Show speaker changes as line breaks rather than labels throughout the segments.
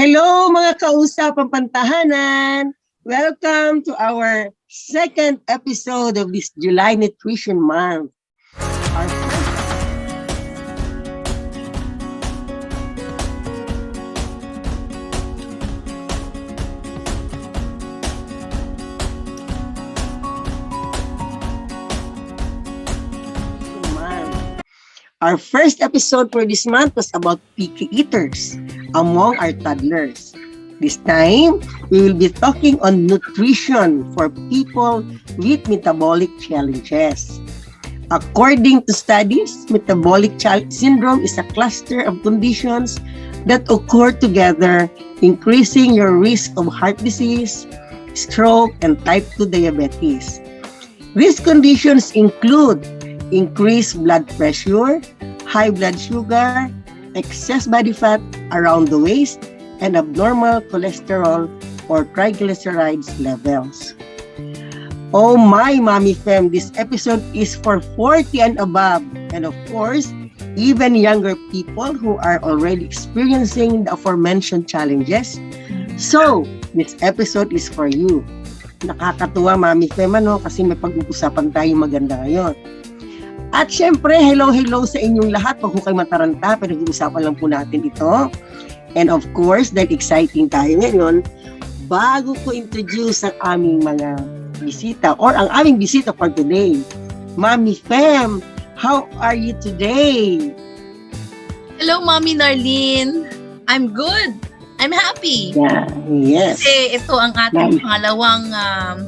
Hello mga kausapang pantahanan! Welcome to our second episode of this July Nutrition Month. Our Our first episode for this month was about picky eaters among our toddlers. This time, we will be talking on nutrition for people with metabolic challenges. According to studies, metabolic syndrome is a cluster of conditions that occur together, increasing your risk of heart disease, stroke, and type 2 diabetes. These conditions include increased blood pressure, high blood sugar, excess body fat around the waist, and abnormal cholesterol or triglycerides levels. Oh my, Mommy Fam, this episode is for 40 and above, and of course, even younger people who are already experiencing the aforementioned challenges. So, this episode is for you. Nakakatuwa, Mommy Fam, kasi may pag-uusapan tayong maganda ngayon. At syempre, hello sa inyong lahat. Huwag kayo mataranta, pinag-uusapan lang po natin ito. And of course, dahil exciting tayo ngayon, bago ko introduce ang aming mga bisita or ang aming bisita for today, Mommy Fem, how are you today?
Hello, Mommy Narlene. I'm good. I'm happy.
Yeah, yes.
Kasi ito ang ating pangalawang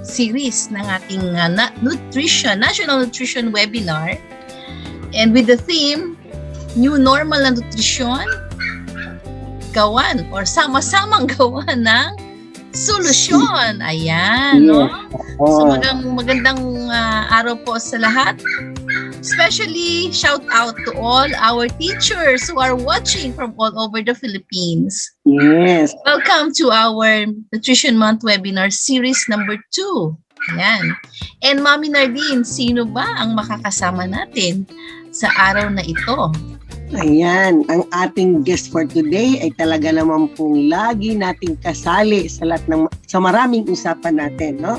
series ng ating National Nutrition Webinar. And with the theme, New Normal na Nutrisyon, gawan or sama-samang gawan ng solusyon. Ayan, no? So magandang araw po sa lahat. Especially shout out to all our teachers who are watching from all over the Philippines.
Yes.
Welcome to our Nutrition Month Webinar Series number 2. Ayan. And Mommy Nardine, sino ba ang makakasama natin sa araw na ito?
Ayan, ang ating guest for today ay talaga naman pong lagi nating kasali sa maraming usapan natin, no?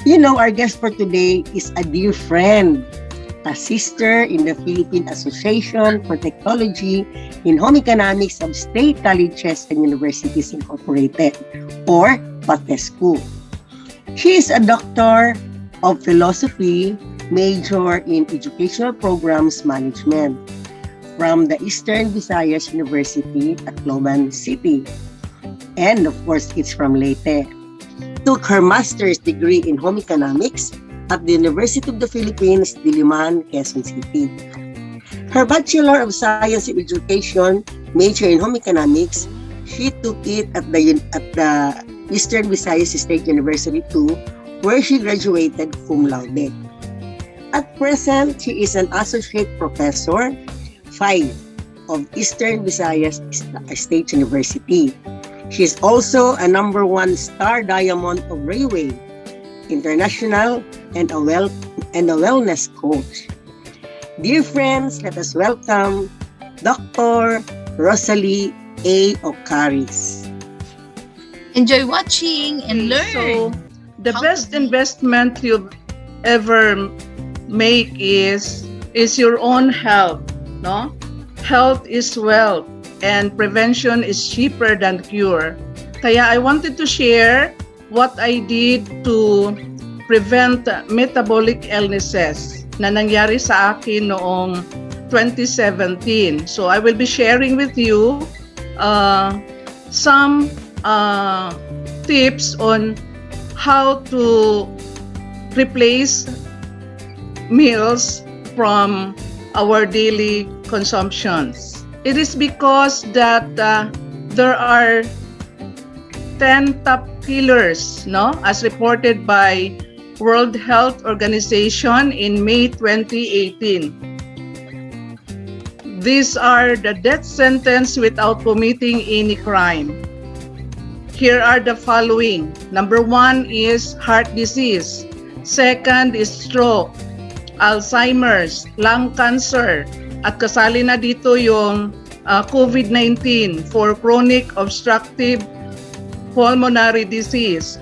You know, our guest for today is a dear friend, a sister in the Philippine Association for Technology in Home Economics of State Colleges and Universities Incorporated, or PATESCU. She is a doctor of philosophy, major in educational programs management from the Eastern Visayas University at Loban City. And of course, it's from Leyte. Took her master's degree in home economics at the University of the Philippines, Diliman, Quezon City. Her Bachelor of Science in Education, major in home economics, she took it at the Eastern Visayas State University too, where she graduated cum laude. At present, she is an associate professor 5 of Eastern Visayas State University. She is also a number 1 star diamond of Railway International and a wellness coach. Dear friends, let us welcome Dr. Rosalie A. Ocaris.
Enjoy watching and learn.
So, the best investment you ever make is your own health, no? Health is wealth and prevention is cheaper than cure. Kaya I wanted to share what I did to prevent metabolic illnesses na nangyari sa akin noong 2017. So I will be sharing with you some tips on how to replace meals from our daily consumptions. It is because that there are 10 top killers, no, as reported by World Health Organization in May 2018. These are the death sentence without committing any crime. Here are the following. Number 1 is heart disease. Second is stroke, Alzheimer's, lung cancer, at kasali na dito yung COVID-19 for chronic obstructive pulmonary disease,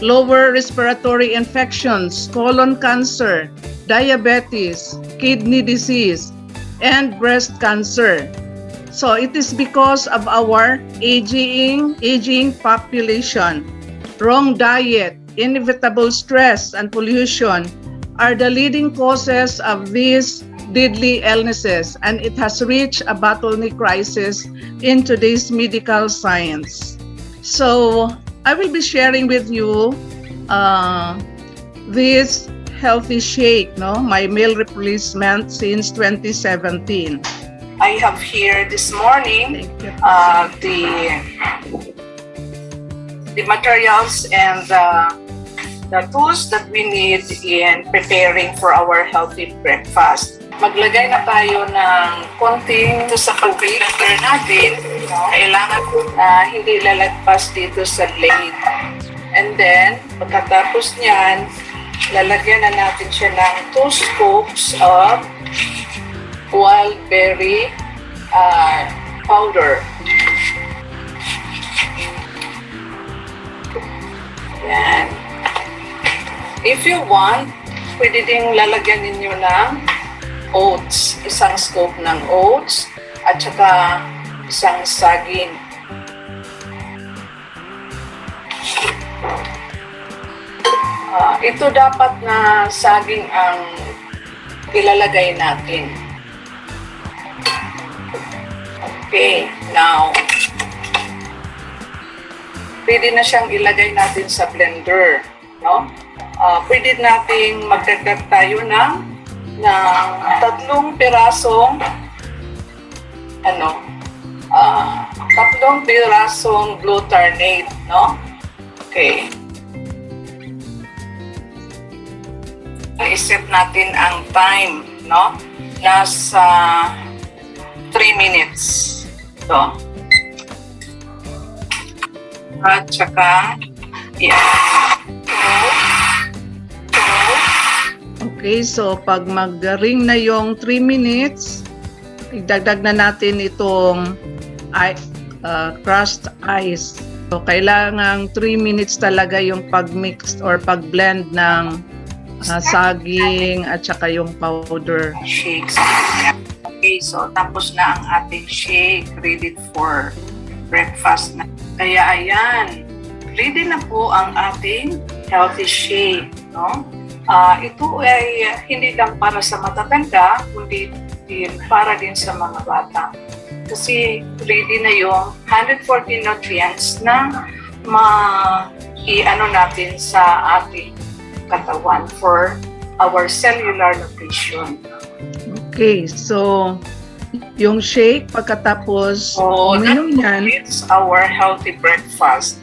lower respiratory infections, colon cancer, diabetes, kidney disease, and breast cancer. So it is because of our aging population. Wrong diet, inevitable stress, and pollution are the leading causes of these deadly illnesses, and it has reached a bottleneck crisis in today's medical science. So I will be sharing with you this healthy shake, my meal replacement since 2017.
I have here this morning the materials and the tools that we need in preparing for our healthy breakfast. Maglagay na tayo ng konting sa pag-blender natin. Kailangan hindi lalagpas dito sa blade. And then, pagkatapos niyan, lalagyan na natin siya ng 2 scoops of wild berry powder. Yan. If you want, pwede ding lalagyan ninyo ng oats. 1 scoop ng oats at saka 1 saging. Ito dapat na saging ang ilalagay natin. Okay, now pwede na siyang ilagay natin sa blender, no? Pwede nating magdagdag tayo ng 3 pirasong 3 pirasong glutarate, no? Okay. I-set natin ang time, no? Nasa 3 minutes. Ito. At saka,
Okay, so pag mag-ring na yung 3 minutes, idagdag na natin itong crushed ice. So kailangan 3 minutes talaga yung pag-mix or pag-blend ng saging at saka yung powder.
Shakes. Okay, so tapos na ang ating shake, ready for breakfast na. Kaya ayan, ready na po ang ating healthy shake, no? Ito ay hindi lang para sa matatanda, kundi din para din sa mga bata. Kasi ready na yung 140 nutrients na natin sa ating katawan for our cellular nutrition.
Okay, so yung shake pagkatapos uminom yan.
It's our healthy breakfast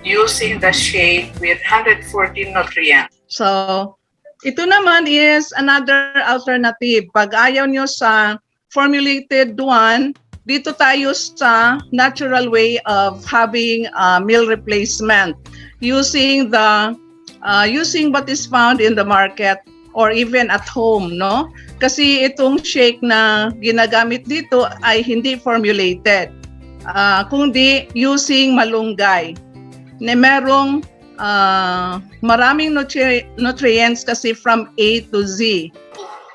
using the shake with 140 nutrients.
So ito naman is another alternative. Pag ayaw nyo sa formulated one, dito tayo sa natural way of having meal replacement using what is found in the market or even at home, no? Kasi itong shake na ginagamit dito ay hindi formulated, kundi using malunggay na merong maraming nutrients kasi from A to Z.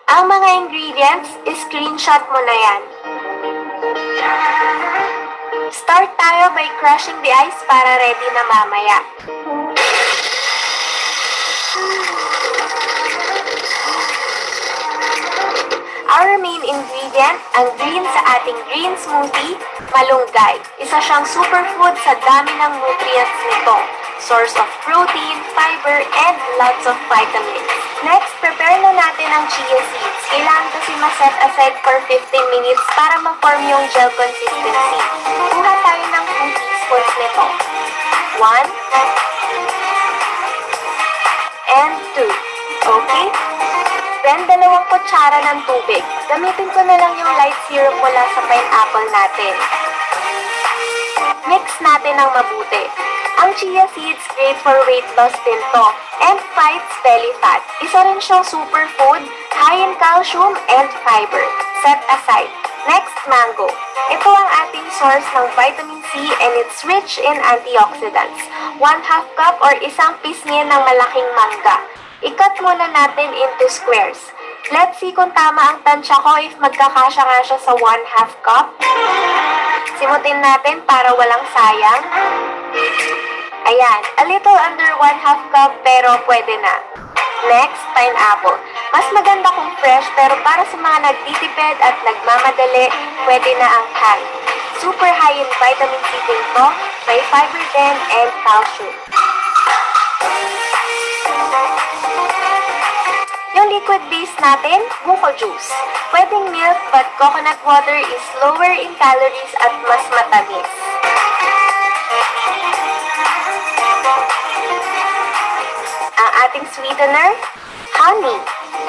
Ang mga ingredients, screenshot mo na yan. Start tayo by crushing the ice para ready na mamaya. Our main ingredient, ang green sa ating green smoothie, malunggay. Isa siyang superfood sa dami ng nutrients nito. Source of protein, fiber, and lots of vitamins. Next, prepare na natin ang chia seeds. Kailangan kasi ma-set aside for 15 minutes para ma-form yung gel consistency. Kuha tayo ng 2 teaspoons nito. 1 and 2. Okay? Then, 2 kutsara ng tubig. Gamitin ko na lang yung light syrup mula sa pineapple natin. Mix natin ng mabuti. Ang chia seeds great for weight loss din to and fights belly fat. Isa rin siyang superfood, high in calcium and fiber. Set aside. Next, mango. Ito ang ating source ng vitamin C and it's rich in antioxidants. 1/2 cup or isang pisngi ng malaking mangga. I-cut muna natin into squares. Let's see kung tama ang tansya ko if magkakasya nga siya sa 1/2 cup. Simutin natin para walang sayang. Ayan, a little under 1/2 cup pero pwede na. Next, pineapple. Mas maganda kung fresh pero para sa mga nagtitipid at nagmamadali, pwede na ang canned. Super high in vitamin C din to, may fiber din and calcium. Yung liquid base natin, buko juice. Pwedeng milk but coconut water is lower in calories at mas matamis. Ang ating sweetener, honey.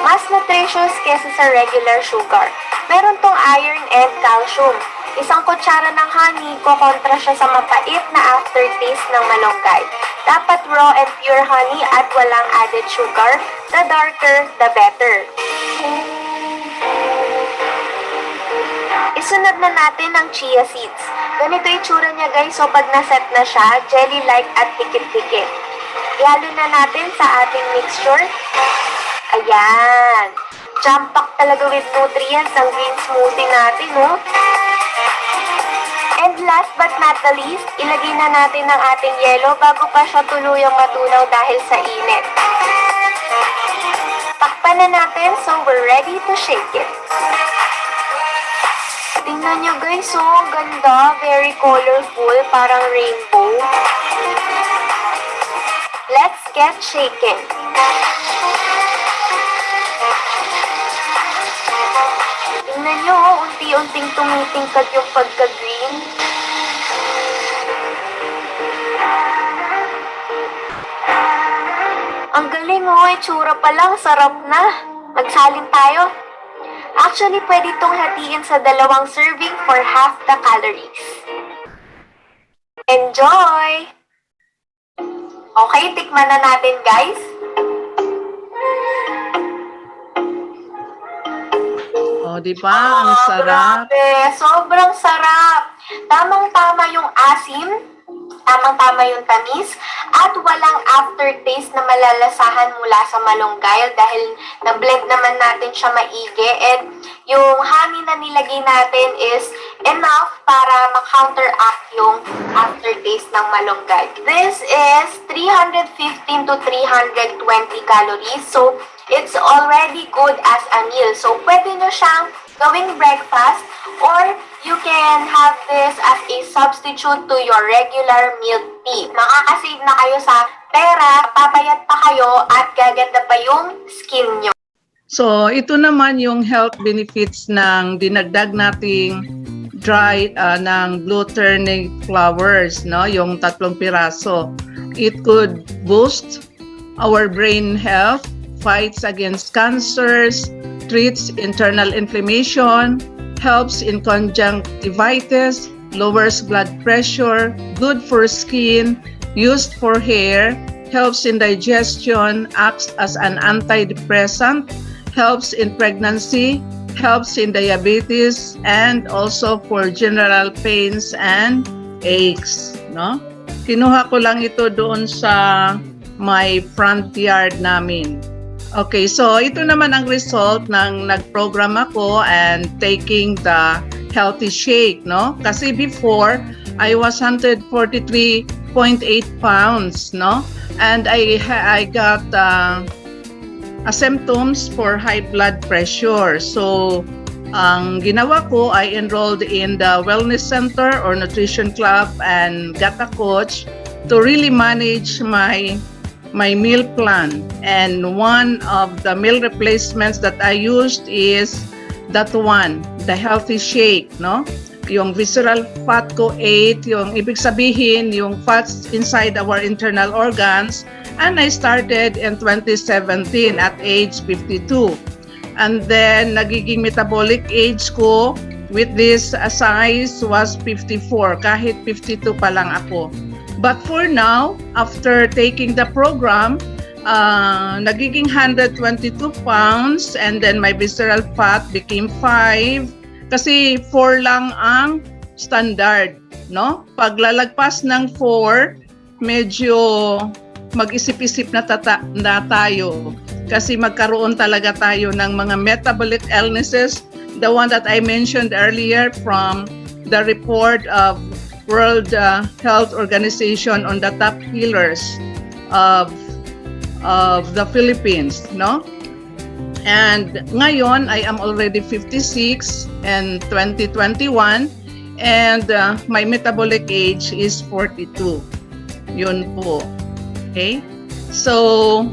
Mas nutritious kesa sa regular sugar. Meron tong iron and calcium. Isang kutsara ng honey, kukontra siya sa mapait na aftertaste ng malunggay. Dapat raw and pure honey at walang added sugar. The darker, the better. Isunod na natin ang chia seeds. Ganito itsura niya guys, so pag naset na siya, jelly-like at dikit-dikit. Ihalo na natin sa ating mixture. Ayan. Jam-pack talaga with nutrients ang green smoothie natin, no? And last but not the least, ilagay na natin ang ating yelo bago pa siya tuluyang matunaw dahil sa init. Takpan na natin so we're ready to shake it. Tingnan nyo guys, so ganda, very colorful, parang rainbow. Let's get shaken. Tingnan nyo, unti-unting tumitingkad yung pagka-green. Ang galing itsura pa lang, sarap na. Magsalin tayo. Actually, pwede itong hatiin sa 2 serving for half the calories. Enjoy! Okay, tikman na natin guys.
Di ba? Ang sarap.
Grabe, sobrang sarap. Tamang-tama yung asim, tamang-tama yung tamis, at walang aftertaste na malalasahan mula sa malunggay dahil na-blend naman natin siya maigi. And yung honey na nilagay natin is enough para ma-counteract yung aftertaste ng malunggay. This is 315 to 320 calories. So, it's already good as a meal. So, pwede nyo siyang gawing breakfast or you can have this as a substitute to your regular milk tea. Makakasave na kayo sa pera, papayat pa kayo at gaganda pa yung skin nyo.
So, ito naman yung health benefits ng dinagdag nating dry ng blue turnip flowers, no? Yung 3 piraso. It could boost our brain health, fights against cancers, treats internal inflammation, helps in conjunctivitis, lowers blood pressure, good for skin, used for hair, helps in digestion, acts as an antidepressant, helps in pregnancy, helps in diabetes, and also for general pains and aches, no? Kinuha ko lang ito doon sa my front yard namin. Okay, so ito naman ang result ng nag-program ako and taking the healthy shake, no? Kasi before, I was 143.8 pounds, no? And I got symptoms for high blood pressure. So, ang ginawa ko, I enrolled in the wellness center or nutrition club and got a coach to really manage my meal plan. And one of the meal replacements that I used is that one, the healthy shake, no? Yung visceral fat ko 8, yung ibig sabihin, yung fats inside our internal organs. And I started in 2017 at age 52. And then, nagiging metabolic age ko with this size was 54, kahit 52 pa lang ako. But for now, after taking the program, nagiging 122 pounds and then my visceral fat became 5 Kasi 4 lang ang standard, no? Pag lalagpas ng 4, medyo mag-isip-isip na tayo kasi magkaroon talaga tayo ng mga metabolic illnesses, the one that I mentioned earlier from the report of World Health Organization on the top killers of the Philippines, no? And ngayon I am already 56 and 2021 and my metabolic age is 42. Yun po. Okay? So,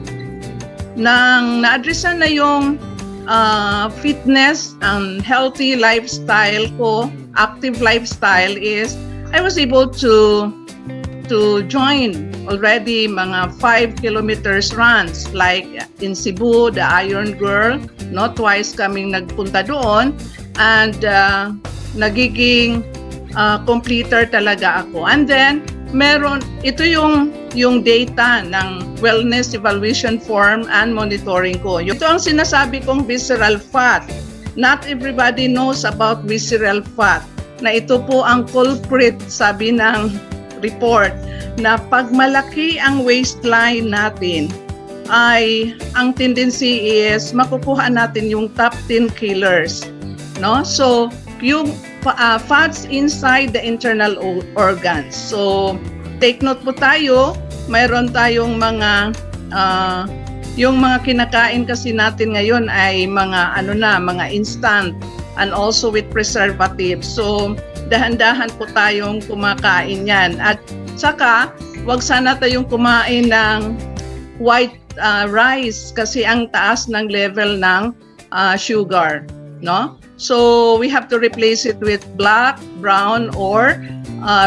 nang na-addressan na yung fitness and healthy lifestyle ko, active lifestyle is, I was able to join already mga 5 kilometers runs like in Cebu, the Iron Girl, no, twice kaming nagpunta doon and nagiging completer talaga ako. And then ito yung data ng wellness evaluation form and monitoring ko. Ito ang sinasabi kong visceral fat. Not everybody knows about visceral fat. Na ito po ang culprit, sabi ng report, na pag malaki ang waistline natin, ay ang tendency is makukuha natin yung top 10 killers. No? So, yung fats inside the internal organs. So, take note po tayo, mayroon tayong mga yung mga kinakain kasi natin ngayon ay mga mga instant and also with preservatives. So, dahan-dahan po tayong kumakain yan. At saka, wag sana tayong kumain ng white rice kasi ang taas ng level ng sugar, no? So, we have to replace it with black, brown, or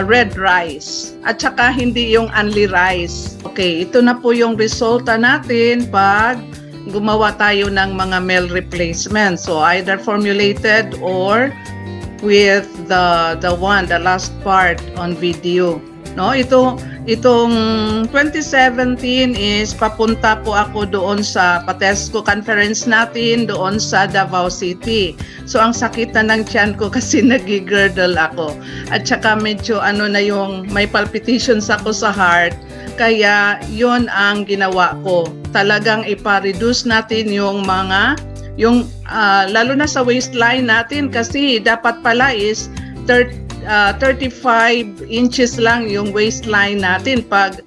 red rice. At saka hindi yung only rice. Okay, ito na po yung resulta natin pag gumawa tayo ng mga meal replacement. So, either formulated or with the last part on video. No, itong 2017 is papunta po ako doon sa Patesco conference natin doon sa Davao City. So ang sakit na ng tiyan ko kasi nagigurdle ako. At saka medyo na yung may palpitations ako sa heart. Kaya yon ang ginawa ko. Talagang ipa-reduce natin yung lalo na sa waistline natin kasi dapat pala is 35 inches lang yung waistline natin. Pag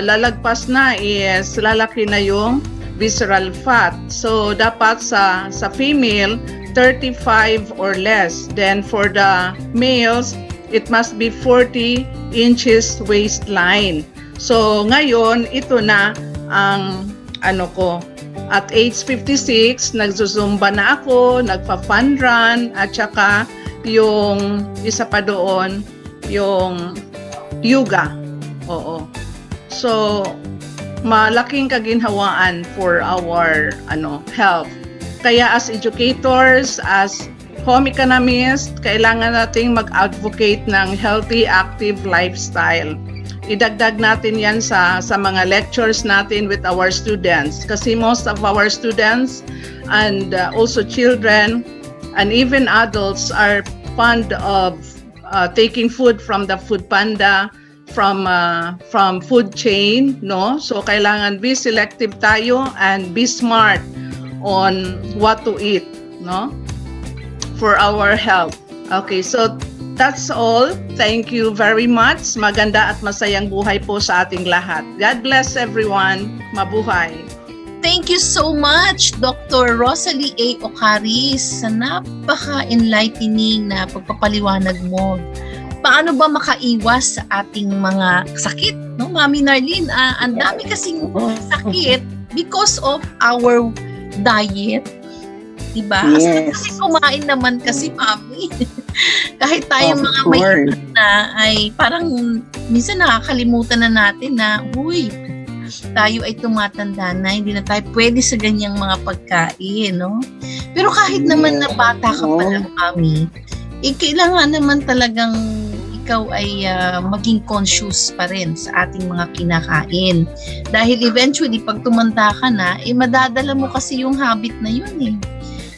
lalagpas na is lalaki na yung visceral fat. So dapat sa female 35 or less. Then for the males it must be 40 inches waistline. So ngayon ito na ang ko. At age 56, nagzuzumba na ako, nagpa-fun run, at saka yung isa pa doon, yung yoga. Oo. So, malaking kaginhawaan for our health. Kaya as educators, as home economists, kailangan nating mag-advocate ng healthy, active lifestyle. Idagdag natin yan sa mga lectures natin with our students kasi most of our students and also children and even adults are fond of taking food from the food panda, from food chain, no? So kailangan be selective tayo and be smart on what to eat, no? For our health. Okay, so that's all. Thank you very much. Maganda at masayang buhay po sa ating lahat. God bless everyone. Mabuhay.
Thank you so much, Dr. Rosalie A. Ocaris, sa napaka-enlightening na pagpapaliwanag mo. Paano ba makaiwas sa ating mga sakit? No, Mami Narlene, ang dami kasing sakit because of our diet. Diba?
Yes.
Kasi kumain naman kasi, Mami. Kahit tayo mga may edad na ay parang minsan nakakalimutan na natin na tayo ay tumatanda na, hindi na tayo pwede sa ganyang mga pagkain, no? Pero kahit naman na bata ka pa lang, Mami, kailangan naman talagang ikaw ay maging conscious pa rin sa ating mga kinakain. Dahil eventually, pag tumanda ka na, madadala mo kasi yung habit na yun eh.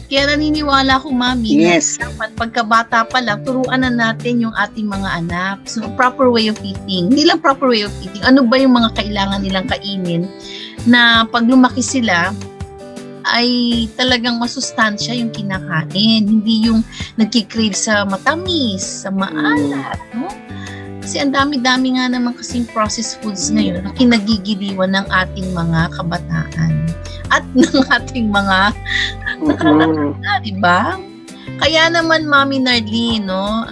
Kaya naniniwala ko, Mami,
Yes.
na dapat pagkabata pa lang, turuan na natin yung ating mga anak. So, proper way of eating. Hindi lang proper way of eating. Ano ba yung mga kailangan nilang kainin na pag lumaki sila, ay talagang masustansya yung kinakain. Hindi yung nagkikrave sa matamis, sa maalat, no? Kasi ang dami-dami nga naman kasing processed foods ngayon na kinagigiliwan ng ating mga kabataan at ng ating mga di ba? Kaya naman, Mami Nardine, no,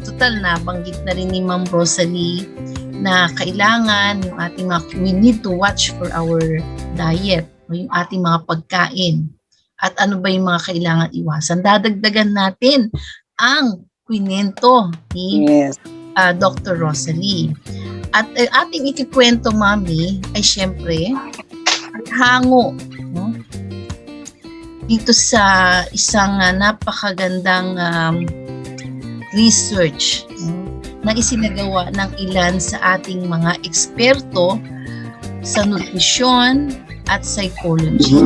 total na, banggit na rin ni Ma'am Rosalie na kailangan yung ating mga, we need to watch for our diet, no, yung ating mga pagkain. At ano ba yung mga kailangan iwasan? Dadagdagan natin ang kwento ni Dr. Rosalie. At ating ikikwento, Mami, ay syempre, hango, no? Dito sa isang napakagandang research na isinagawa ng ilan sa ating mga eksperto sa nutrisyon at psychology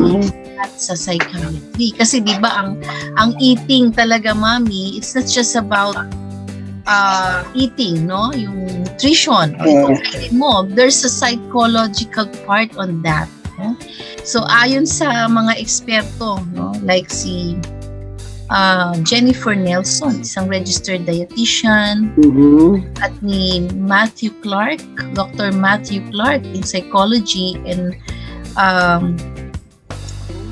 at sa psychiatry. Kasi di ba ang eating talaga, Mami, it's not just about eating, no? Yung nutrition, yung kainin mo, there's a psychological part on that. No? So ayon sa mga eksperto, no, like si Jennifer Nelson, isang registered dietitian, at ni Matthew Clark, Dr. Matthew Clark in psychology, and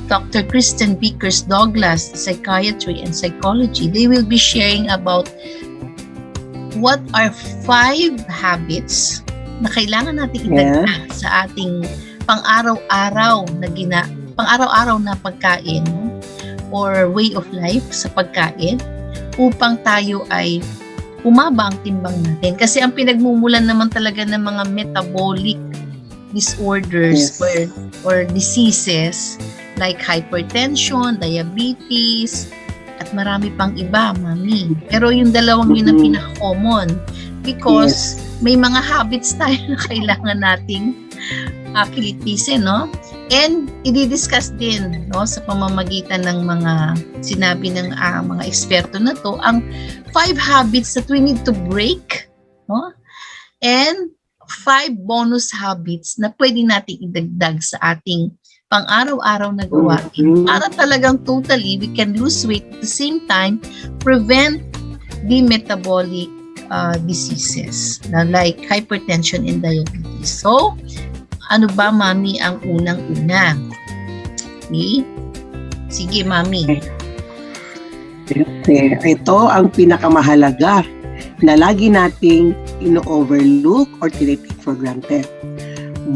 Dr. Kristen Vickers Douglas, psychiatry and psychology, they will be sharing about what are 5 habits na kailangan natin idagdag sa ating pang-araw-araw na pagkain or way of life sa pagkain upang tayo ay umaba ang timbang natin. Kasi ang pinagmumulan naman talaga ng mga metabolic disorders or diseases like hypertension, diabetes, at marami pang iba, Mami. Pero yung dalawang yun ang pinaka-common because may mga habits tayo na kailangan nating kilitisin, no? And i-discuss din, no, sa pamamagitan ng mga sinabi ng mga eksperto na to, ang 5 habits that we need to break, no? And 5 bonus habits na pwede nating idagdag sa ating pang-araw-araw na gawain para talagang totally we can lose weight at the same time prevent the metabolic diseases like hypertension and diabetes. So, ano ba, Mami, ang unang-una? Okay? Sige, Mami.
Ito ang pinakamahalaga na lagi nating ino-overlook or tinitake for granted.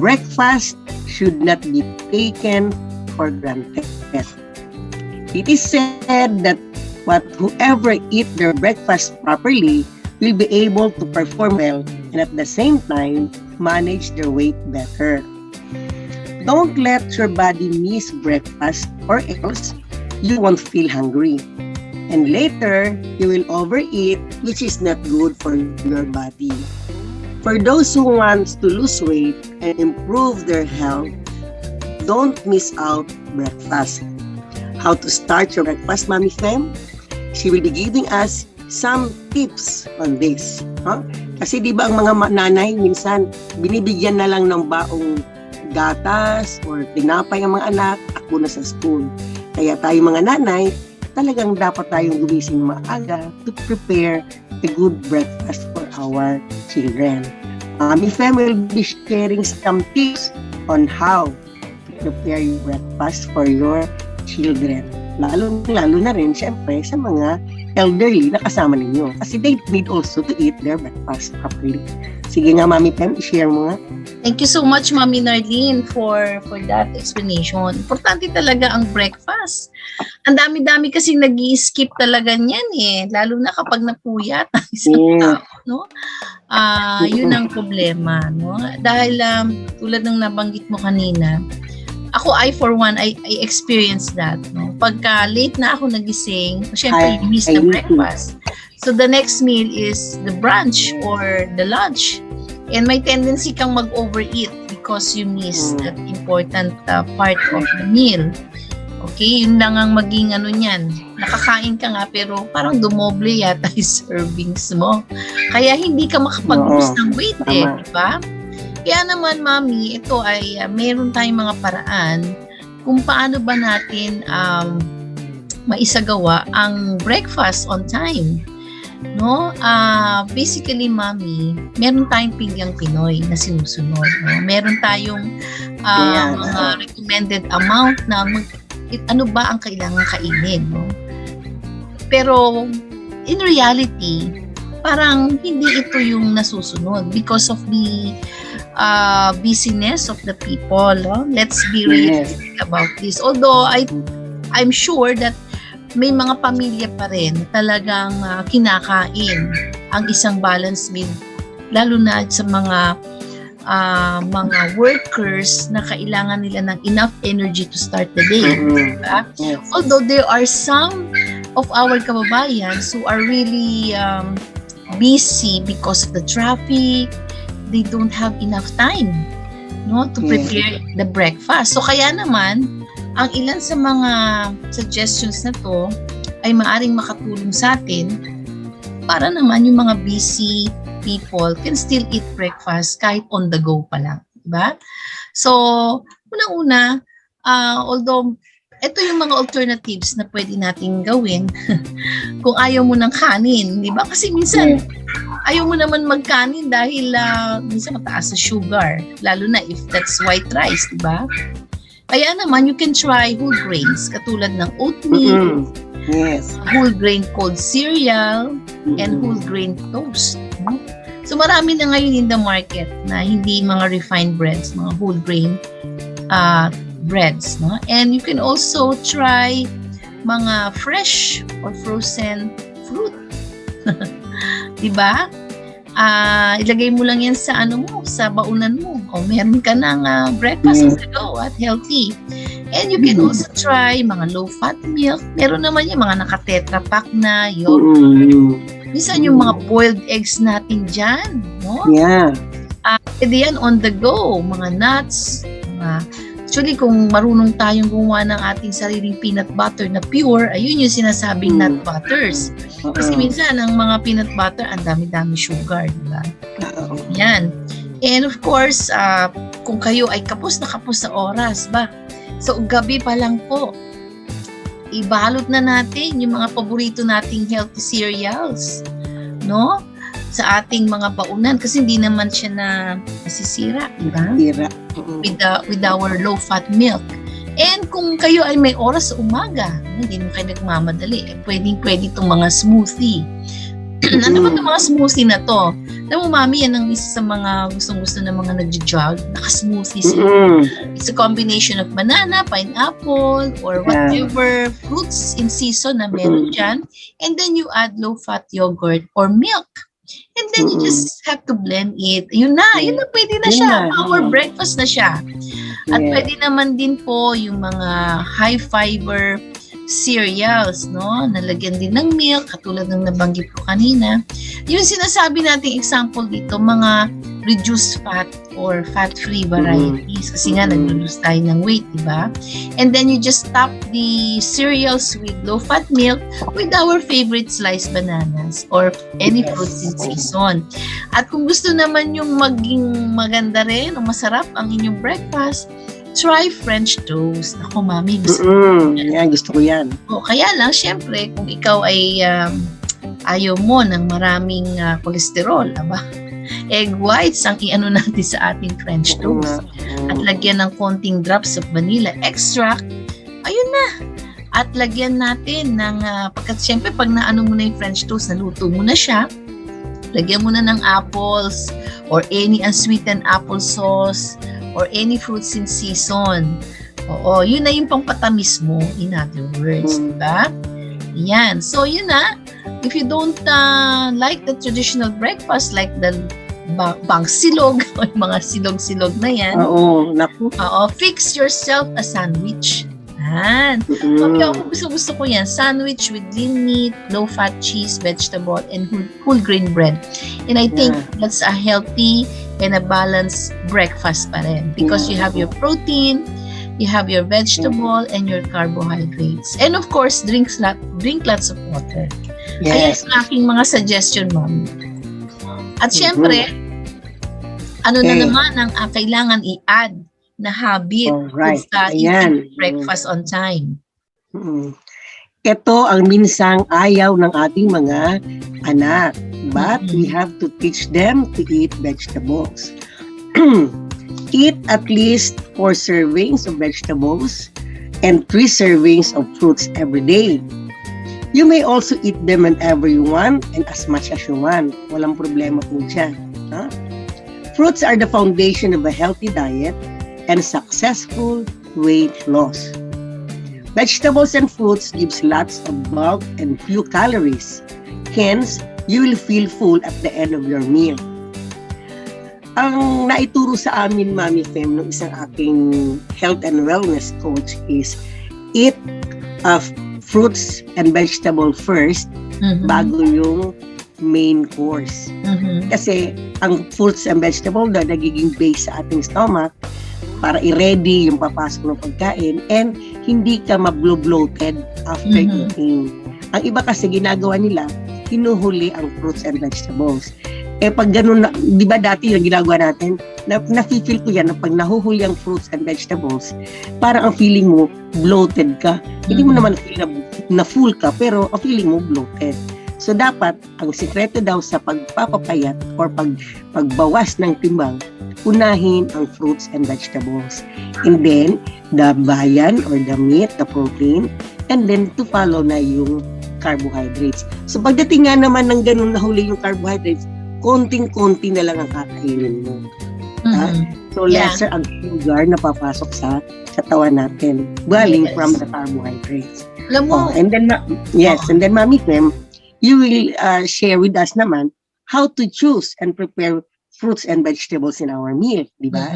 Breakfast should not be taken for granted. It is said that whoever eat their breakfast properly will be able to perform well and at the same time manage their weight better. Don't let your body miss breakfast or else you won't feel hungry. And later, you will overeat, which is not good for your body. For those who want to lose weight and improve their health, don't miss out breakfast. How to start your breakfast, Mami Fem? She will be giving us some tips on this. Huh? Kasi di ba ang mga nanay minsan binibigyan na lang ng baong gatas or tinapay ang mga anak, ako na sa school. Kaya tayo mga nanay, talagang dapat tayong gumising maaga to prepare a good breakfast for our children. Mami Fem will be sharing some tips on how to prepare your breakfast for your children. Lalo na rin, syempre, sa mga elderly na kasama ninyo. Kasi they need also to eat their breakfast properly. Sige nga, Mami Fem, i-share mo nga.
Thank you so much, Mami Nardine, for that explanation. Importante talaga ang breakfast. Ang dami-dami kasi nag-i-skip talaga niyan eh. Lalo na kapag napuyat ang isang tao, no? Yun ang problema, no? Dahil tulad ng nabanggit mo kanina, ako, for one, I experienced that. No? Pagka late na ako nagising, syempre, you miss the breakfast. So, the next meal is the brunch or the lunch. And may tendency kang mag-overeat because you miss that important part of the meal. Okay, yun lang ang maging ano niyan. Nakakain ka nga pero parang dumoble yata yung servings mo. Kaya hindi ka makapag-lose ng weight
tama.
di ba? Kaya naman, Mami, ito ay meron tayong mga paraan kung paano ba natin maisagawa ang breakfast on time. No? Basically, Mami, meron tayong pinggang Pinoy na sinusunod. No? Meron tayong mga recommended amount na ano ba ang kailangan kainin. No? Pero, in reality, parang hindi ito yung nasusunod because of the busyness of the people. No? Let's be realistic about this. Although, I'm sure that may mga pamilya pa rin talagang kinakain ang isang balanced meal, lalo na sa mga workers na kailangan nila ng enough energy to start the day. Diba?
Yes.
Although there are some of our kababayans who are really busy because of the traffic, they don't have enough time, no, to prepare the breakfast. So kaya naman, ang ilan sa mga suggestions na to ay maaring makatulong sa atin para naman yung mga busy people can still eat breakfast kahit on the go pa lang, diba? So, unang-una, although ito yung mga alternatives na pwede nating gawin kung ayaw mo ng kanin, di ba? Kasi minsan, ayaw mo naman magkanin dahil minsan mataas sa sugar, lalo na if that's white rice, di ba? Kaya naman, you can try whole grains, katulad ng oatmeal, whole grain cold cereal, and whole grain toast. So marami na ngayon in the market na hindi mga refined breads, mga whole grain breads, no? And you can also try mga fresh or frozen fruit. 'Di ba? Ilagay mo lang yan sa sa baunan mo. O meron ka ng breakfast on the go at healthy. And you can also try mga low-fat milk. Meron naman yung mga naka-tetra pack na yogurt. Minsan yung mga boiled eggs natin dyan. No?
Yeah.
Pwede yan on the go. Mga nuts. Actually, kung marunong tayong gumawa ng ating sariling peanut butter na pure, ayun yung sinasabing nut butters. Kasi minsan, ang mga peanut butter, ang dami-dami sugar. Diba? Yan. And of course, kung kayo ay kapos na oras, so gabi pa lang po, ibalot na natin yung mga paborito nating healthy cereals, no? Sa ating mga baunan kasi hindi naman siya nasisira, di ba? With our low-fat milk. And kung kayo ay may oras sa umaga, hindi mo kayo nagmamadali, pwede itong mga smoothie. Ano ba itong mga smoothie na to? Alam mo, Mami, yan ang isa sa mga gustong-gusto ng mga nag-jog, naka-smoothie sila. It's a combination of banana, pineapple, or whatever fruits in season na meron dyan. And then you add low-fat yogurt or milk. And then you just have to blend it. Yun na, pwede na siya. Our breakfast na siya. At pwede naman din po yung mga high-fiber cereals, no? Nalagyan din ng milk, katulad ng nabanggit ko kanina. Yung sinasabi nating example dito, mga reduced fat or fat-free varieties. Kasi nga, nag-reduce tayo ng weight, di ba? And then you just top the cereals with low-fat milk with our favorite sliced bananas or any fruits in season. At kung gusto naman yung maging maganda rin o masarap ang inyong breakfast, try French toast. Ako, Mami, gusto ko yan.
Gusto ko yan.
O, kaya lang, syempre, kung ikaw ay ayaw mo ng maraming kolesterol, egg whites ang iano natin sa ating French toast. At lagyan ng konting drops of vanilla extract. Ayun na. At lagyan natin ng, syempre, pag naano mo na yung French toast, naluto mo na siya, lagyan mo na ng apples or any unsweetened applesauce or any fruits in season. Oo, yun na yung pangpatamis mo, in other words, diba? Yan. So, yun na. If you don't like the traditional breakfast, like the bang silog, o mga silog-silog na yan, fix yourself a sandwich. Yan. Okay, ako gusto ko yan. Sandwich with lean meat, low-fat cheese, vegetable, and whole grain bread. And I think that's a healthy and a balanced breakfast pa rin. Because you have your protein, You have your vegetable and your carbohydrates. And of course, drink lots of water. Ayan
Yes.
ang aking mga suggestion, Mami. At syempre, ano na
Okay.
naman ang kailangan i-add na habit
Alright.
sa
Ayan.
eating breakfast on time.
Mm. Ito ang minsang ayaw ng ating mga anak. But we have to teach them to eat vegetables. Eat at least 4 servings of vegetables and 3 servings of fruits every day. You may also eat them whenever you want and as much as you want. Walang problema po dyan. Huh? Fruits are the foundation of a healthy diet and successful weight loss. Vegetables and fruits gives lots of bulk and few calories. Hence, you will feel full at the end of your meal. Ang naituro sa amin, Mami Fem, ng isang aking health and wellness coach is eat fruits and vegetable first bago yung main course. Kasi ang fruits and vegetable na nagiging base sa ating stomach para i-ready yung papasok ng pagkain and hindi ka ma-bloated after eating. Ang iba kasi ginagawa nila, hinuhuli ang fruits and vegetables. Pag ganun, di ba dati yung ginagawa natin, na-feel ko yan na pag nahuhuli ang fruits and vegetables, parang ang feeling mo, bloated ka. Hindi mo naman feel na full ka, pero ang feeling mo, bloated. So dapat, ang sikreto daw sa pagpapapayat or pagbawas ng timbang, unahin ang fruits and vegetables. And then, the bayan or the meat, the protein, and then to follow na yung carbohydrates. So pagdating nga naman ng ganun nahuli yung carbohydrates, konting-konti na lang ang kakainin mo. So lesser ang sugar na papasok sa katawan natin, galing from the carbohydrates.
Alam mo,
And then Mami Fem, you will share with us naman how to choose and prepare fruits and vegetables in our meal, di ba?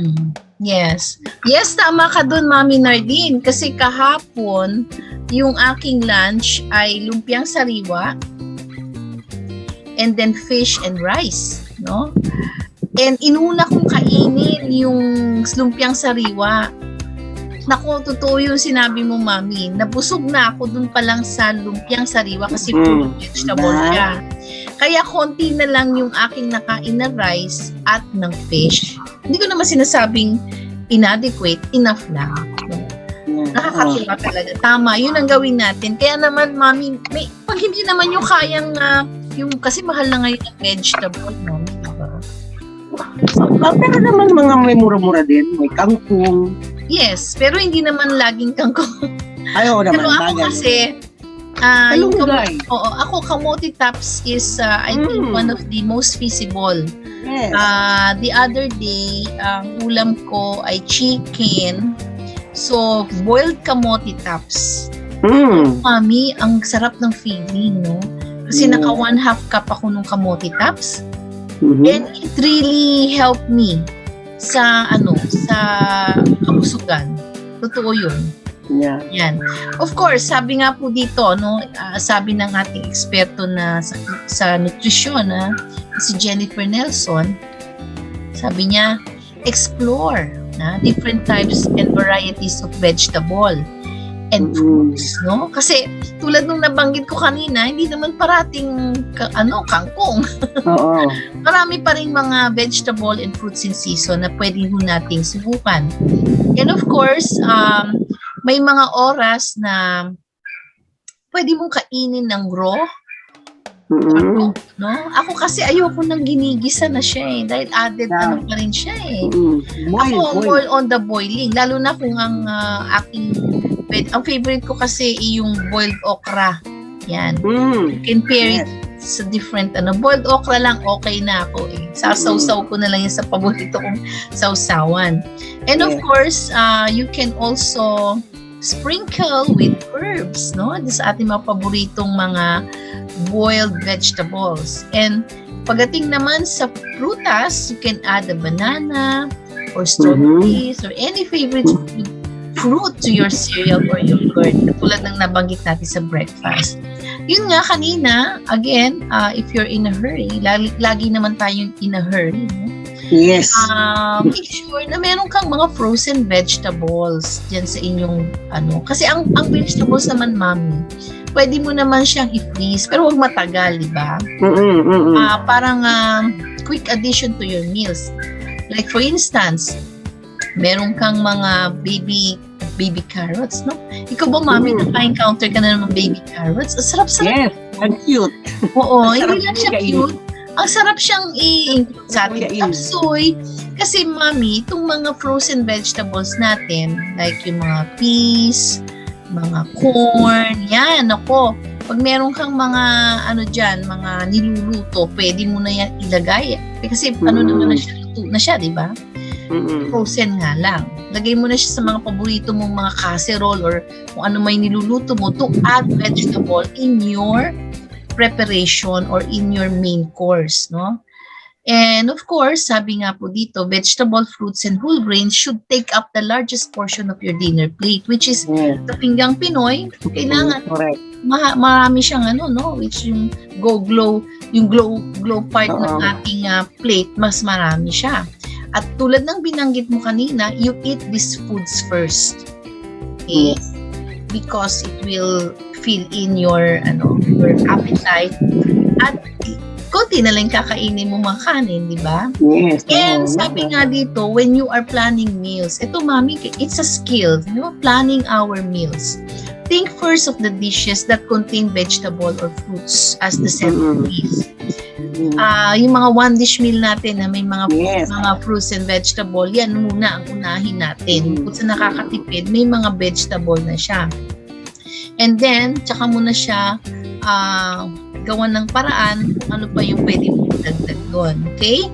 Yes. Yes, tama ka dun, Mami Nardine. Kasi kahapon, yung aking lunch ay lumpiang sariwa and then fish and rice, no? And inuna kong kainin yung lumpiang sariwa. Naku, totoo yung sinabi mo, Mami. Nabusog na ako dun pa lang sa lumpiang sariwa kasi puro vegetable siya. Kaya konti na lang yung aking nakain na rice at ng fish. Hindi ko naman sinasabing inadequate, enough lang. Nakakatuwa talaga. Tama, yun ang gawin natin. Kaya naman, Mami, pag hindi naman yung kayang, yung kasi mahal na ngayon ang vegetable, no?
Pero naman mga may mura-mura din, may kangkong.
Yes, pero hindi naman laging kangkong.
Ayaw naman.
Pero ako
bagay.
kasi, ako kamote tops is I think one of the most feasible.
Yes.
The other day, ang ulam ko ay chicken. So, boiled kamote tops. Mami, ang sarap ng feeling, no? Kasi naka 1/2 cup ako nung kamote tops. And it really helped me sa kabusugan. Totoo yun.
Yeah.
Yan. Of course, sabi nga po dito, no, sabi ng ating eksperto na sa nutrisyon, si Jennifer Nelson, sabi niya, explore different types and varieties of vegetable and fruits, no? Kasi tulad nung nabanggit ko kanina, hindi naman parating kangkong.
Oo.
Marami pa rin mga vegetable and fruits in season na pwede ho nating subukan. And of course, may mga oras na pwede mong kainin ng raw. No? Ako kasi ayoko nang ginigisa na siya dahil added pa rin siya Ako more on the boiling, lalo na kung ang ang favorite ko kasi yung boiled okra. Yan. You can pair it sa different boiled okra lang okay na ako Sasaw-saw ko na lang yan sa paborito kong sausawan. And of course, you can also sprinkle with herbs, no? Sa ating mga paboritong mga boiled vegetables. And pagdating naman sa prutas, you can add a banana or strawberries or any favorite fruit to your cereal or yogurt. Tulad ng nabanggit natin sa breakfast. Yun nga kanina, again, if you're in a hurry, lagi naman tayong in a hurry. No?
Yes.
Make sure na meron kang mga frozen vegetables dyan sa inyong kasi ang vegetables naman, mami, pwede mo naman siyang i-freeze pero huwag matagal, di ba? Parang quick addition to your meals. Like for instance, meron kang mga baby carrots, no? Ikaw ba, mami, naka-encounter ka na ng baby carrots? Ang sarap-sarap.
Yes, ang cute.
Oo, hindi lang siya cute. Ang sarap siyang i-include sa ating chapsuy. Kasi, mami, itong mga frozen vegetables natin, like yung mga peas, mga corn, yan, ako. Pag meron kang mga, mga niluluto, pwede mo na yan ilagay. Kasi, naman na siya, luto na siya, di ba? Frozen nga lang. Lagay mo na siya sa mga paborito mong mga casserole or kung ano may niluluto mo to add vegetable in your preparation or in your main course, no? And of course, sabi nga po dito, vegetable, fruits, and whole grains should take up the largest portion of your dinner plate, which is the pinggang Pinoy. Kailangan marami siyang which yung glow part ng ating plate, mas marami siya. At tulad ng binanggit mo kanina, you eat these foods first. Okay? Because it will fill in your appetite. At konti na lang kakainin mo mga kanin, di ba?
Yes.
And sabi nga dito, when you are planning meals, ito, mami, it's a skill, planning our meals. Think first of the dishes that contain vegetable or fruits as the centerpiece. Yung mga one dish meal natin na may mga fruits and vegetable, yan muna ang unahin natin. Kung sa nakakatipid, may mga vegetable na siya. And then, tsaka mo na siya gawan ng paraan kung ano pa yung pwede mo dagdag doon. Okay?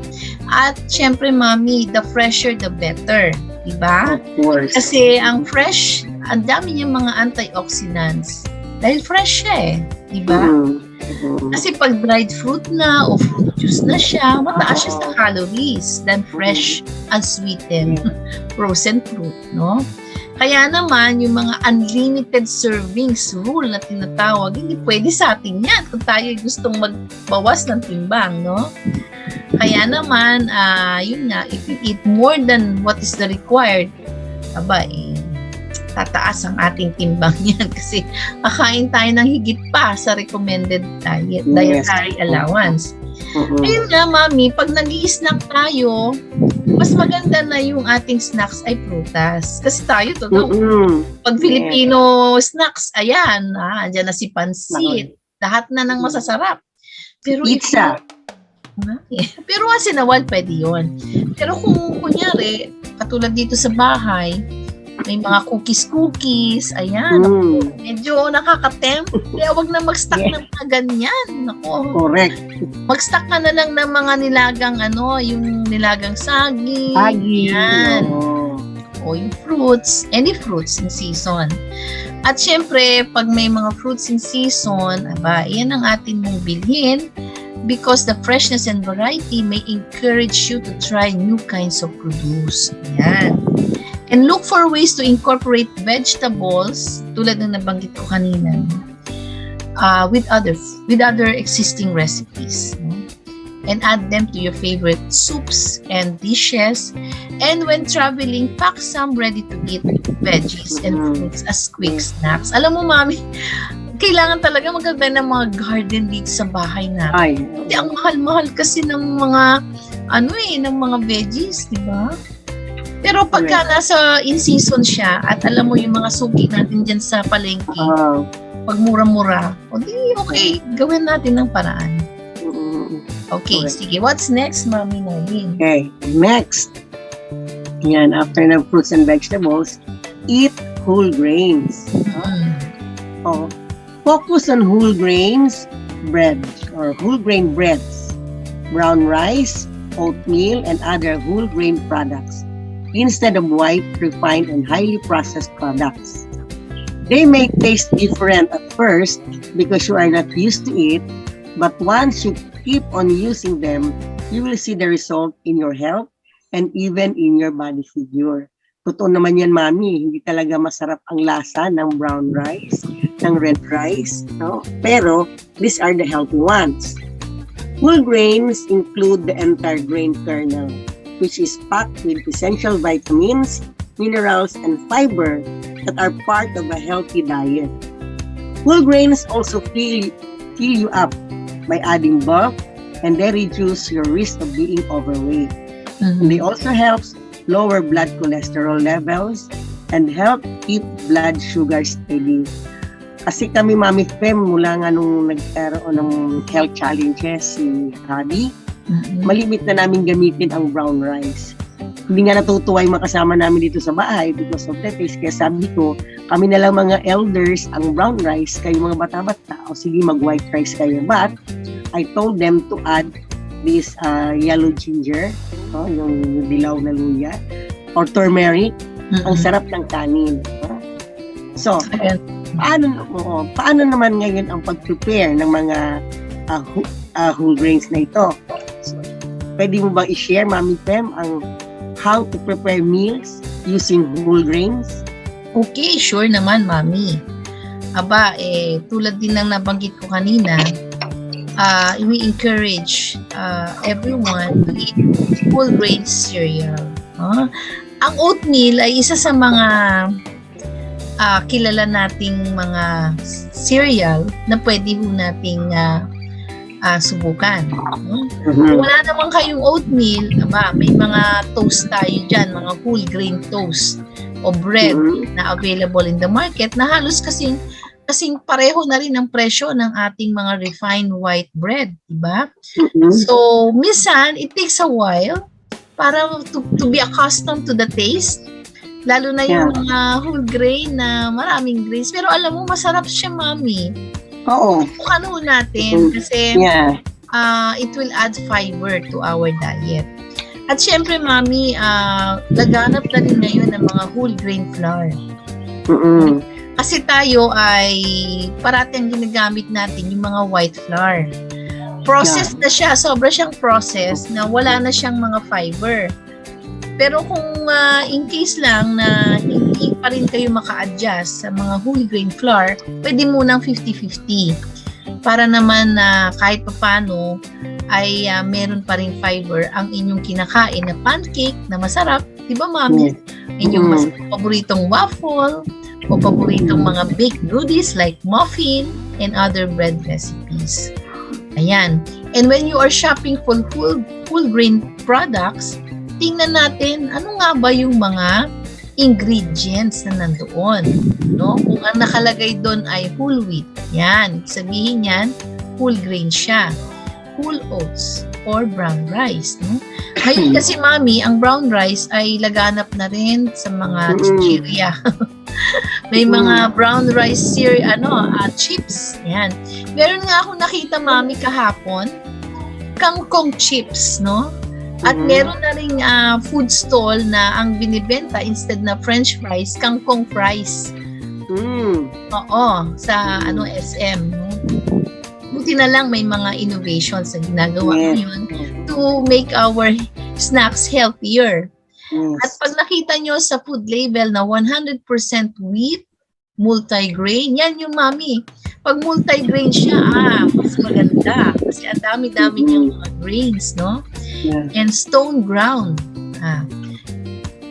At syempre, mami, the fresher the better. Diba?
Of course.
Kasi ang fresh, ang dami niyang mga antioxidants. Dahil fresh siya diba? Kasi pag dried fruit na o fruit juice na siya, mataas siya sa calories than fresh, unsweetened, frozen fruit, no? Kaya naman, yung mga unlimited servings rule na tinatawag, hindi pwede sa atin yan kung tayo gustong magbawas ng timbang, no? Kaya naman, yun nga, if you eat more than what is the required, tataas ang ating timbang yan kasi kakain tayo ng higit pa sa recommended dietary allowance. Ayun nga, mami, pag nag-i-snack tayo, mas maganda na yung ating snacks ay prutas. Kasi tayo, pag Filipino snacks, ayan, andyan na si pansit, lahat na ng masasarap. Pero
pizza.
Pero once in a while, pwede yun. Pero kung kunyari, katulad dito sa bahay, may mga cookies, ayan, medyo nakaka-tempt. Kaya wag na mag-stock ng mga ganyan.
Correct.
Mag-stock ka na lang ng mga nilagang yung nilagang saging. Yan. O yung fruits, any fruits in season. At syempre, pag may mga fruits in season, yan ang atin mong bilhin because the freshness and variety may encourage you to try new kinds of produce. Yan. And look for ways to incorporate vegetables, tulad ng nabanggit ko kanina, with other existing recipes. And add them to your favorite soups and dishes. And when traveling, pack some ready-to-eat veggies and fruits as quick snacks. Alam mo, mami, kailangan talaga maganda ng mga garden dito sa bahay natin. Kasi ang mahal-mahal kasi ng mga ng mga veggies, di ba? Pero pagka nasa in-season siya at alam mo yung mga suki natin dyan sa palengke, pag mura-mura, okay, gawin natin ng paraan. Okay, sige. What's next, Mami Nadine?
Okay, next. Yan, after ng fruits and vegetables, eat whole grains. Focus on whole grains bread or whole grain breads, brown rice, oatmeal, and other whole grain products, instead of white, refined, and highly processed products. They may taste different at first because you are not used to it, but once you keep on using them, you will see the result in your health and even in your body figure. Totoo naman yan, Mami, hindi talaga masarap ang lasa ng brown rice, ng red rice, no? Pero these are the healthy ones. Whole grains include the entire grain kernel, which is packed with essential vitamins, minerals, and fiber that are part of a healthy diet. Whole grains also fill you up by adding bulk, and they reduce your risk of being overweight. And they also help lower blood cholesterol levels and help keep blood sugar steady. Kasi kami, Mami Fem, mula nga nung nagkaroon ng health challenges si Hubby, malimit na namin gamitin ang brown rice. Hindi nga natutuwa yung makasama namin dito sa bahay because of the taste. Kaya sabi ko, kami na lang mga elders ang brown rice, kayo mga bata-bata, o sige mag-white rice kayo. But I told them to add this yellow ginger, yung dilaw na luya, or turmeric. Ang sarap ng kanin. So, paano naman ngayon ang pag-prepare ng mga whole grains na ito? So, pwede mo bang i-share, Mami Fem, ang how to prepare meals using whole grains?
Okay, sure naman, Mami. Aba, tulad din ng nabanggit ko kanina, we encourage everyone to eat whole grain cereal. Ang oatmeal ay isa sa mga kilala nating mga cereal na pwede ho nating subukan. Kung wala naman kayong oatmeal, may mga toast tayo dyan, mga whole grain toast o bread na available in the market na halos kasing pareho na rin ang presyo ng ating mga refined white bread, diba? So, minsan, it takes a while para to be accustomed to the taste. Lalo na yung mga whole grain na maraming grains. Pero alam mo, masarap siya, Mami.
Oo.
Kung ano natin, kasi it will add fiber to our diet. At syempre, Mami, laganap na rin ngayon ng mga whole grain flour. Kasi tayo ay parating ginagamit natin yung mga white flour. Processed na siya, sobra siyang process na wala na siyang mga fiber. Pero kung in case lang na hindi pa rin kayo maka-adjust sa mga whole grain flour, pwede munang 50-50. Para naman na kahit paano ay meron pa rin fiber ang inyong kinakain na pancake na masarap. Diba, Mami? Inyong paboritong waffle o paboritong mga baked goodies like muffin and other bread recipes. Ayan. And when you are shopping for whole grain products, tingnan natin ano nga ba yung mga ingredients na nandoon. No? Kung ang nakalagay doon ay whole wheat, yan. Sabihin yan, whole grain siya. Whole oats or brown rice. No? Ngayon kasi, Mami, ang brown rice ay laganap na rin sa mga chichirya. May mga brown rice chips. Yan. Meron nga ako nakita, Mami, kahapon, kangkong chips, no? At meron na ring food stall na ang binibenta instead na french fries, kangkong fries. Oo, sa SM. No? Buti na lang may mga innovations na ginagawa ngayon to make our snacks healthier. At pag nakita nyo sa food label na 100% wheat, multigrain, yan yung, Mami. Pag multigrain siya, mas maganda. Kasi ang dami-dami niyang mga grains, no? And stone ground.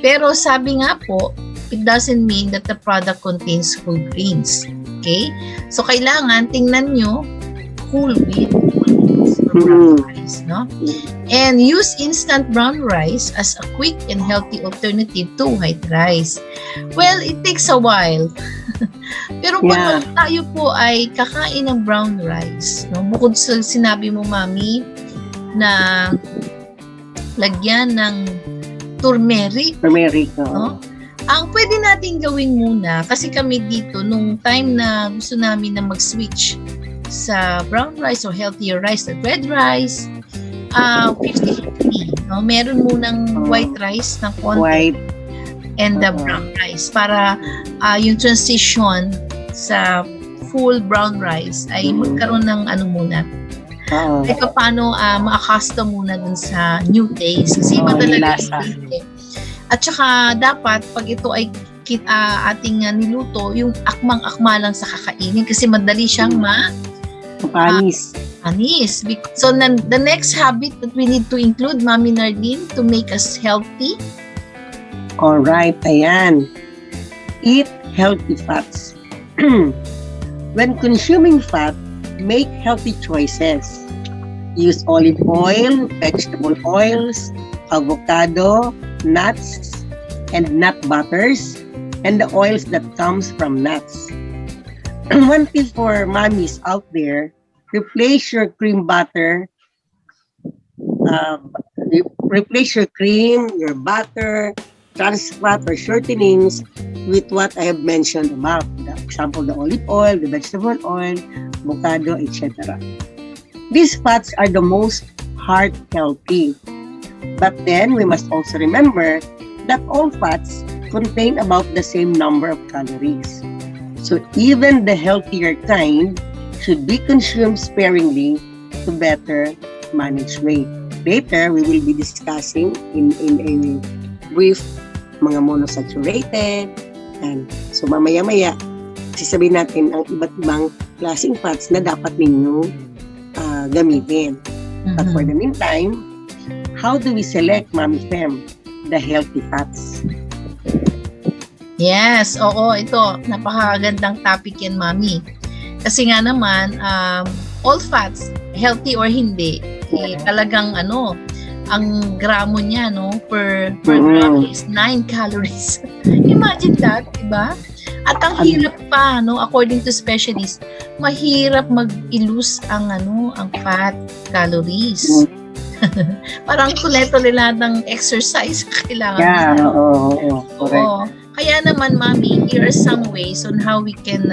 Pero sabi nga po, it doesn't mean that the product contains whole grains. Okay? So, kailangan tingnan nyo whole wheat, brown rice, no? And use instant brown rice as a quick and healthy alternative to white rice. Well, it takes a while. Pero pag tayo po ay kakain ng brown rice, no? Bukod sa sinabi mo, Mami, na lagyan ng turmeric, no? Ang pwede natin gawin muna, kasi kami dito, nung time na gusto namin na mag-switch sa brown rice or healthier rice at red rice, 50-50. No? Meron munang white rice ng konti and the brown rice para yung transition sa full brown rice ay magkaroon ng muna. Ay paano ma-accustom muna dun sa new taste. Kasi iba talaga yung at saka dapat pag ito ay ating niluto, yung akmang-akma lang sa kakainin kasi madali siyang mapanis. Anis. So, the next habit that we need to include, Mami Nardine, to make us healthy.
Alright, ayan. Eat healthy fats. When consuming fat, make healthy choices. Use olive oil, vegetable oils, avocado, nuts, and nut butters, and the oils that comes from nuts. One tip for mommies out there, replace your cream butter, replace your cream, your butter, trans fat, or shortenings with what I have mentioned above. For example, the olive oil, the vegetable oil, avocado, etc. These fats are the most heart healthy. But then we must also remember that all fats contain about the same number of calories. So even the healthier kind should be consumed sparingly to better manage weight. Later, we will be discussing in a brief mga monosaturated. And so mamaya-maya, sasabihin natin ang iba't ibang klaseng fats na dapat ninyong gamitin. But for the meantime, how do we select, Mami Fem, the healthy fats?
Yes, oo, ito, napakagandang topic yan, Mami. Kasi nga naman, all fats, healthy or hindi, talagang ang gramo niya, per gram is 9 calories. Imagine that, diba? At ang hirap pa, according to specialists, mahirap mag-ilus ang fat calories. Parang kuleto-leladang exercise kailangan.
Yeah, correct.
Kaya naman, Mami, here are some ways on how we can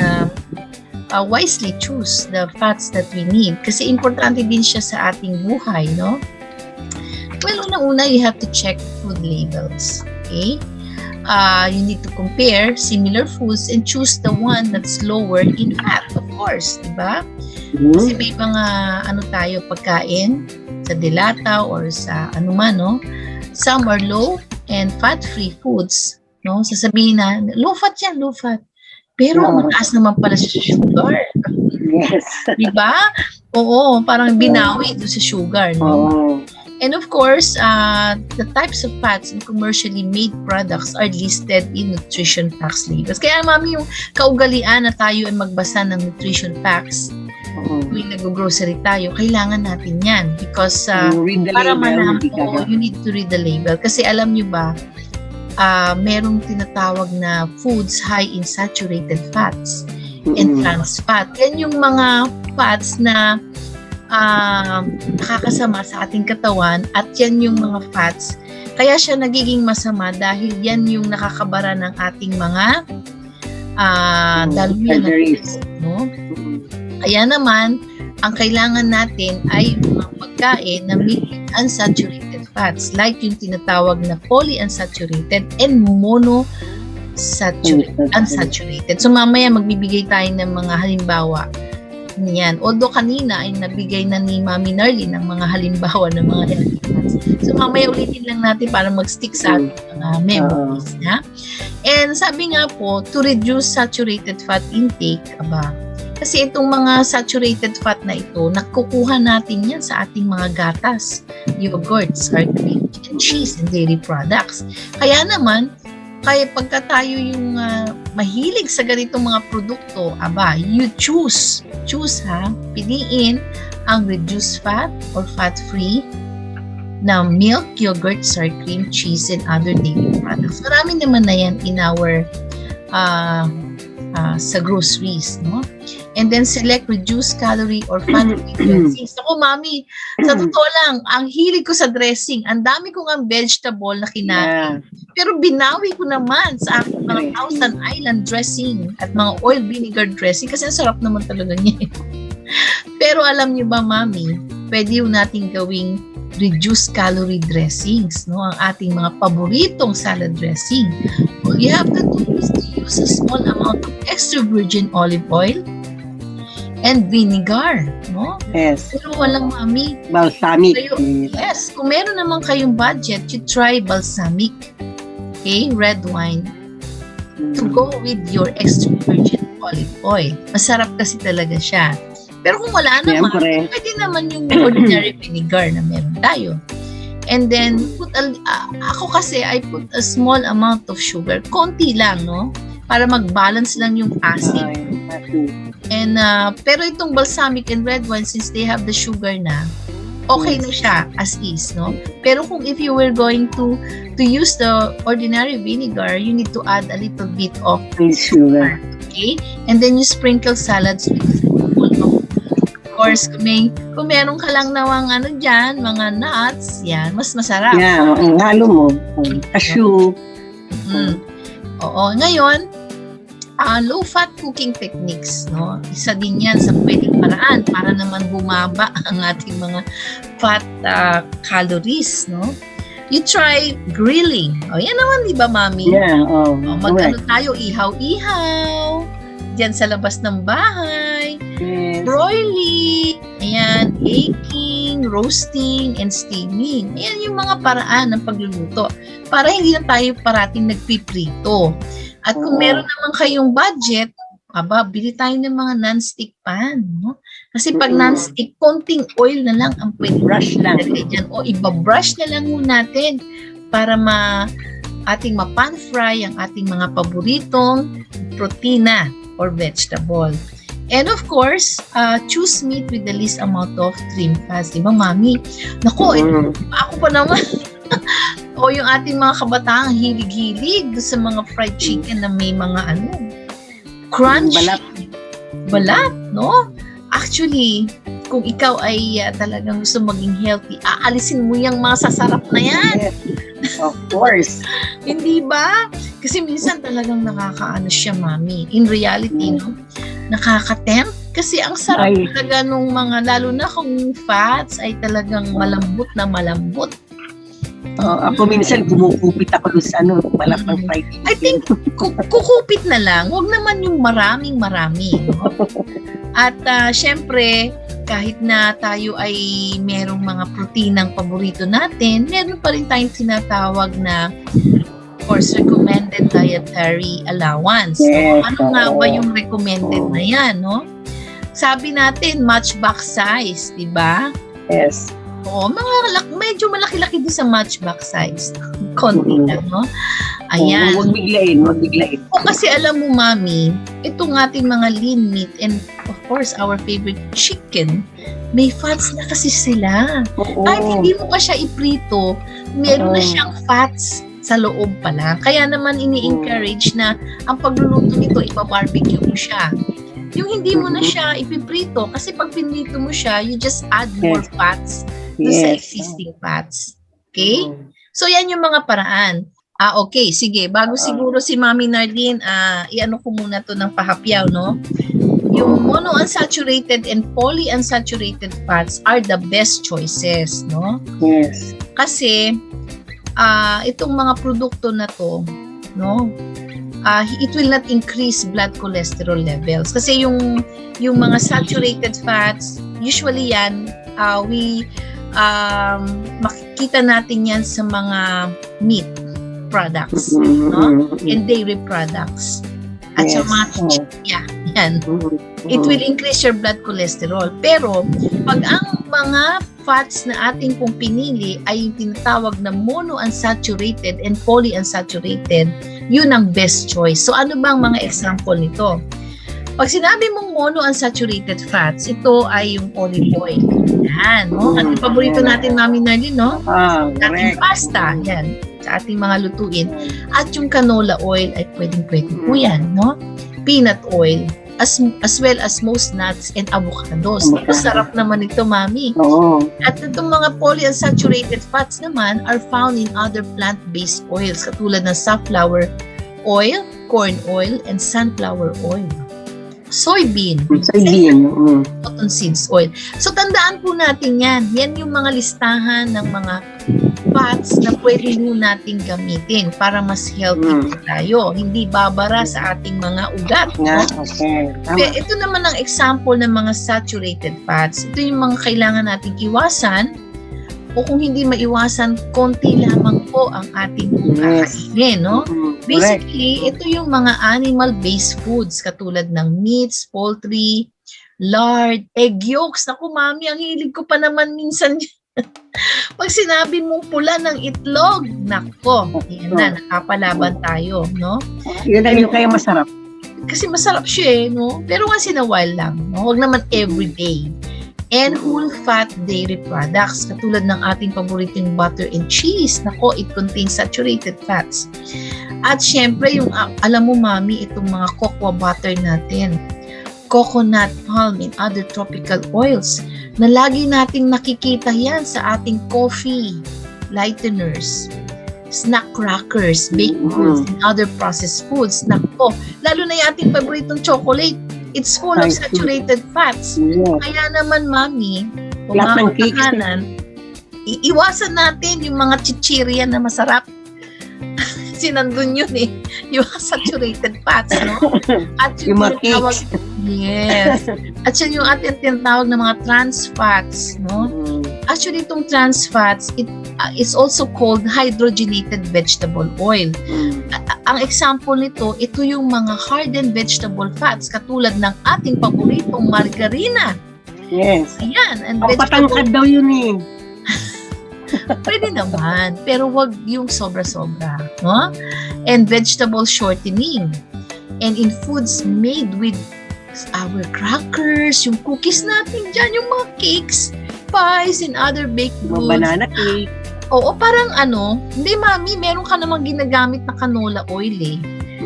wisely choose the fats that we need. Kasi importante din siya sa ating buhay, no? Well, una-una, you have to check food labels. Okay? You need to compare similar foods and choose the one that's lower in fat, of course, di ba? Kasi may mga tayo pagkain sa dilata or sa anuman, no? Some are low and fat-free foods, no? Sasabihin na, low fat yan, low fat. Pero mataas naman pala sa sugar.
Yes.
Di ba? Oo, parang binawi doon sa sugar, no? And of course, the types of fats in commercially made products are listed in nutrition facts labels. Kaya, Mami, yung kaugalian na tayo ay magbasa ng nutrition facts, tuwing nag-grocery tayo, kailangan natin yan. Because para you need to read the label. Kasi alam nyo ba, merong tinatawag na foods high in saturated fats and trans fat. Yan yung mga fats na nakakasama sa ating katawan at yan yung mga fats. Kaya siya nagiging masama dahil yan yung nakakabara ng ating mga daluyan ng puso, no? Kaya naman, ang kailangan natin ay mga pagkain na may unsaturated fats like yung tinatawag na polyunsaturated and unsaturated. So mamaya magbibigay tayo ng mga halimbawa niyan. Although kanina ay nabigay na ni Mami Narlene ng mga halimbawa ng mga healthy fats. So mamaya ulitin lang natin para mag-stick sa ating mga memories. And sabi nga po, to reduce saturated fat intake, kasi itong mga saturated fat na ito, nakukuha natin yan sa ating mga gatas, yogurt, sour cream, and cheese, and dairy products. Kaya naman, pagka tayo yung mahilig sa ganitong mga produkto, you choose piliin ang reduced fat or fat-free na milk, yogurt, sour cream, cheese, and other dairy products. Marami naman na yan in our sa groceries, no? And then select reduced calorie or fat-free dressings. Ako, Mami, sa totoo lang, ang hilig ko sa dressing, ang dami kong ang vegetable na kinain. Pero binawi ko naman sa aking mga Thousand Island dressing at mga oil vinegar dressing kasi ang sarap naman talaga niya. Pero alam niyo ba, Mami, pwede yung nating gawing reduced calorie dressings, no? Ang ating mga paboritong salad dressing. All you have to do is to use a small amount of extra virgin olive oil and vinegar, no?
Yes.
Pero walang, Mami.
Balsamic.
Yes. Kung meron naman kayong budget, you try balsamic. Okay? Red wine. To go with your extra virgin olive oil. Masarap kasi talaga siya. Pero kung wala naman,
Siyempre.
pwede naman yung ordinary vinegar na meron tayo. And then, ako kasi, I put a small amount of sugar. Konti lang, no? Para mag-balance lang yung acid. And, pero itong balsamic and red wine, since they have the sugar na, okay na siya as is, no? Pero kung if you were going to use the ordinary vinegar, you need to add a little bit of
Sugar.
okay? And then you sprinkle salads with full of course, kung meron ka lang nawang dyan, mga nuts, yan, mas masarap.
Yeah, ang halo mo. Cashew.
Oo, ngayon, low-fat cooking techniques, no? Isa din yan sa pwedeng paraan para naman bumaba ang ating mga fat calories, no? You try grilling. O, yan naman, di ba, Mami?
Yeah,
Mag-ano tayo, ihaw-ihaw, dyan sa labas ng bahay.
Yes.
Broiling, ayan, baking, roasting, and steaming. Ayan yung mga paraan ng pagluluto para hindi na tayo parating nagpiprito. At kung meron naman kayong budget, bili tayo ng mga non-stick pan. No? Kasi pag non-stick, konting oil na lang ang pwede
Brush lang.
dyan. O iba-brush na lang muna natin para ating ma-pan fry ang ating mga paboritong protina or vegetable. And of course, choose meat with the least amount of trim fats. Diba, Mami? Naku, ako pa naman. O yung ating mga kabataan, hilig-hilig sa mga fried chicken na may mga crunchy. Balat, no? Actually, kung ikaw ay talagang gusto maging healthy, aalisin mo yung mga sasarap na yan.
Yes. Of course.
Hindi ba? Kasi minsan talagang nakakaano siya, Mami. In reality, no? Nakaka-tempt. Kasi ang sarap talaga nung mga, lalo na kung fats ay talagang malambot na malambot.
Ako minsan kumukupit ako doon sa malapang fried chicken.
I think kukupit na lang. Huwag naman yung maraming-marami. No? At syempre, kahit na tayo ay merong mga proteinang paborito natin, meron pa rin tayong tinatawag na, of course, recommended dietary allowance.
Yes,
So, ano nga ba yung recommended na yan, no? Sabi natin, matchbox size, di ba?
Yes.
Oo, medyo malaki-laki din sa matchbox size. Konti lang, no? Ayan.
Huwag biglain.
O kasi alam mo, Mami, itong ating mga lean meat and of course, our favorite chicken, may fats na kasi sila. Kahit hindi mo pa siya iprito, meron na siyang fats sa loob pala. Kaya naman ini-encourage na ang pagluluto nito, ipa-barbecue mo siya. Yung hindi mo na siya ipiprito, kasi pag pinrito mo siya, you just add more fats sa existing fats. Okay? So, yan yung mga paraan. Okay. Sige. Bago siguro si Mami Nardine, i-ano ko muna to ng pahapyaw, no? Yung monounsaturated and polyunsaturated fats are the best choices, no?
Yes.
Kasi, itong mga produkto na to, no? It will not increase blood cholesterol levels. Kasi yung mga saturated fats, usually yan, makikita natin yan sa mga meat products, no? And dairy products. At sa mga yan. It will increase your blood cholesterol. Pero, pag ang mga fats na ating pong pinili ay yung tinatawag na monounsaturated and polyunsaturated, yun ang best choice. So, ano bang mga example nito? Pag sinabi mong monounsaturated fats, ito ay yung olive oil. Yan, no? At paborito natin, Mami Narlene, no? Ating pasta, yan, sa ating mga lutuin. At yung canola oil ay pwedeng-pwede po yan, no? Peanut oil, as well as most nuts and avocados. Sarap naman ito, Mami. At itong mga polyunsaturated fats naman are found in other plant-based oils katulad ng safflower oil, corn oil, and sunflower oil. Soybean, cotton seeds oil. So, tandaan po natin yan. Yan yung mga listahan ng mga fats na pwede mo nating gamitin para mas healthy tayo. Hindi babara sa ating mga ugat. No? Pero ito naman ang example ng mga saturated fats. Ito yung mga kailangan nating iwasan o kung hindi maiwasan, konti lamang po ang ating kakainin, no? Basically, ito yung mga animal-based foods katulad ng meats, poultry, lard, egg yolks. Naku, mami, ang hilig ko pa naman minsan. Pag sinabi mong pula ng itlog, nako, yan na, nakapalaban tayo, no?
Yun ang yung kaya masarap.
Kasi masarap siya no? Pero once in a while lang, no? Huwag naman every day. And whole fat dairy products, katulad ng ating paboritong butter and cheese, nako, it contains saturated fats. At syempre, yung, alam mo mami, itong mga cocoa butter natin, coconut, palm, and other tropical oils, na lagi nating nakikita yan sa ating coffee, lighteners, snack crackers, baked goods, and other processed foods. Nako, lalo na yung ating paboritong chocolate, it's full of saturated fats.
Yeah.
Kaya naman, mami, kung
Lahat ng cakes,
makanan, iiwasan natin yung mga chichirya na masarap. Sinandun yun eh, yung saturated fats, no? At
yung mga cakes.
Yes. At yun yung ating tinatawag na mga trans fats, no? Actually, itong trans fats, it's also called hydrogenated vegetable oil. Ang example nito, ito yung mga hardened vegetable fats, katulad ng ating paboritong margarina.
Yes.
Ayan. And
Patangkad daw yun eh.
Pwede naman, pero wag yung sobra-sobra, no? And vegetable shortening. And in foods made with our crackers, yung cookies natin dyan, yung mga cakes, pies, and other baked goods.
Banana cake.
Oo, parang hindi mami, meron ka namang ginagamit na canola oil eh,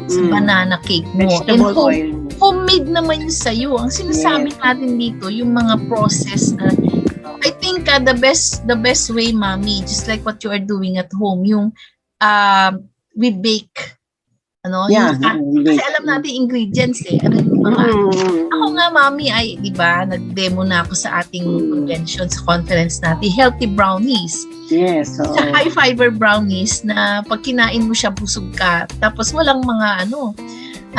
sa banana cake mo.
Vegetable oil.
Homemade naman yun sa'yo. Ang sinasabi natin dito, yung mga process na, I think the best way, mami, just like what you are doing at home, yung we bake.
Yeah,
kasi alam natin ingredients eh. Ako nga, mami, ay, di ba, nag-demo na ako sa ating convention, sa conference natin, healthy brownies.
Yes. So,
Sa high fiber brownies na pag kinain mo siya, busog ka. Tapos walang mga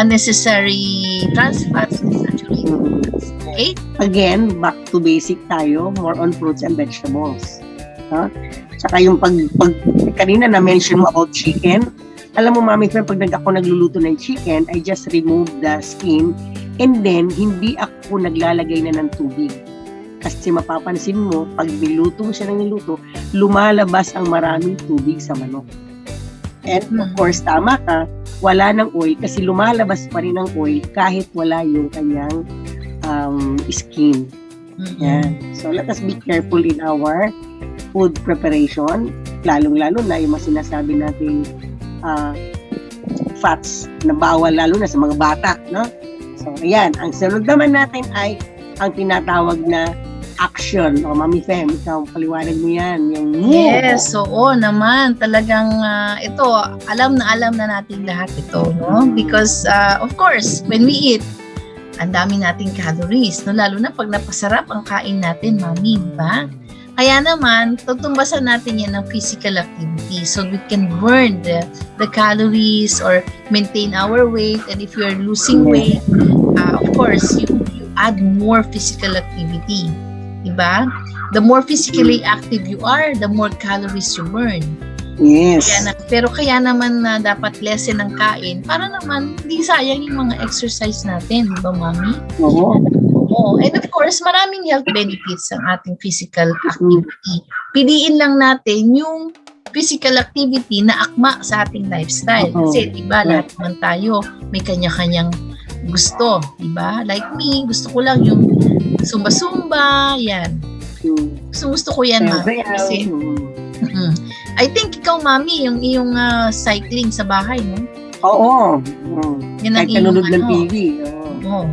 unnecessary trans fats and saturated fats. Okay?
Again, back to basic tayo, more on fruits and vegetables. Tsaka yung pag kanina na-mention mo about chicken, alam mo, mami, pag ako nagluluto ng chicken, I just remove the skin and then hindi ako naglalagay na ng tubig. Kasi mapapansin mo, pag niluto mo siya ng niluto, lumalabas ang maraming tubig sa manok. And of course, tama ka, wala ng oil kasi lumalabas pa rin ang oil kahit wala yung kanyang skin. Yan. So let us be careful in our food preparation, lalong-lalo na yung mga sinasabi natin fats na bawal lalo na sa mga bata, no? So, ayan. Ang sunod naman natin ay ang tinatawag na action. O, Mami Fem, ikaw, paliwanag mo yan. Yung
yes, oo naman. Talagang ito, alam na natin lahat ito, no? Because, of course, when we eat, ang dami nating calories, no? Lalo na pag napasarap ang kain natin, mami, di ba? Kaya naman, tutumbasan natin yan ng physical activity so we can burn the calories or maintain our weight. And if you're losing weight, of course, you add more physical activity. Diba? The more physically active you are, the more calories you burn.
yes.
Pero kaya naman na dapat lessen ang kain para naman hindi sayang yung mga exercise natin. Diba, mami?
Oo.
Oh, and of course, maraming health benefits ang ating physical activity. Piliin lang natin yung physical activity na akma sa ating lifestyle. Kasi, diba, lahat naman tayo may kanya-kanyang gusto. Diba? Like me, gusto ko lang yung sumba-sumba, yan. Gusto ko yan, mami. Kasi, I think ikaw, mami, yung iyong cycling sa bahay, no?
Oo.
Yan ang
kahit kanunod ng TV.
Oo.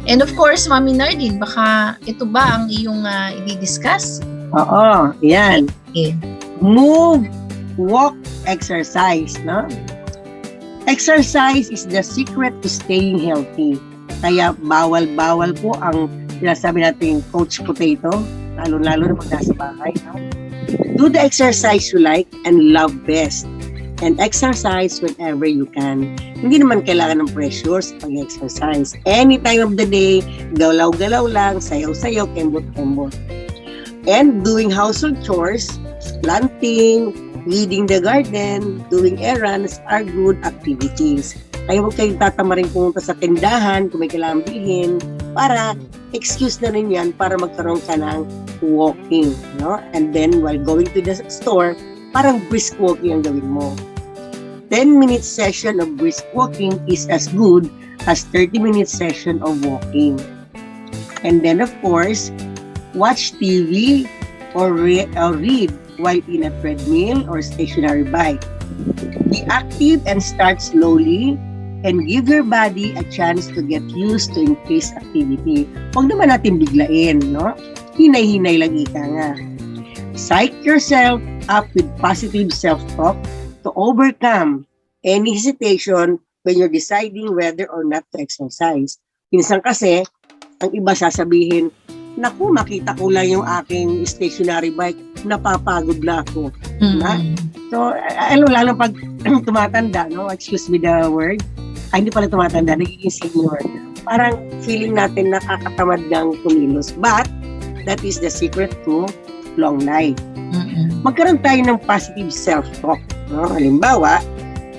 And of course, Mami Nardine, baka ito ba ang iyong i-discuss?
Oo, yan.
Okay.
Move, walk, exercise, no? Exercise is the secret to staying healthy. Kaya bawal-bawal po ang sinasabi natin coach potato, lalo-lalo na pag nasa bahay. No? Do the exercise you like and love best. And exercise whenever you can. Hindi naman kailangan ng pressure sa pag-exercise. Any time of the day, galaw-galaw lang, sayaw-sayaw, kembot-kembot. And doing household chores, planting, weeding the garden, doing errands are good activities. Kaya huwag kayong tatama rin pumunta sa tindahan kung may kailangan bilhin para excuse na rin yan para magkaroon ka ng walking, no? And then, while going to the store, parang brisk walking ang gawin mo. 10-minute session of brisk walking is as good as 30-minute session of walking. And then, of course, watch TV or read while in a treadmill or stationary bike. Be active and start slowly and give your body a chance to get used to increased activity. Huwag naman natin biglain, no? Hinay-hinay lang ika nga. Psych yourself up with positive self-talk to overcome any hesitation when you're deciding whether or not to exercise. Minsan kasi, ang iba sasabihin, naku, makita ko lang yung aking stationary bike, napapagod na ako. So, lalo pag tumatanda, no? Excuse me the word. Hindi pala tumatanda, nagiging senior. Parang feeling natin nakakatamad ng kumilos. But, that is the secret to long life. Magkaroon tayo ng positive self-talk. No? Halimbawa,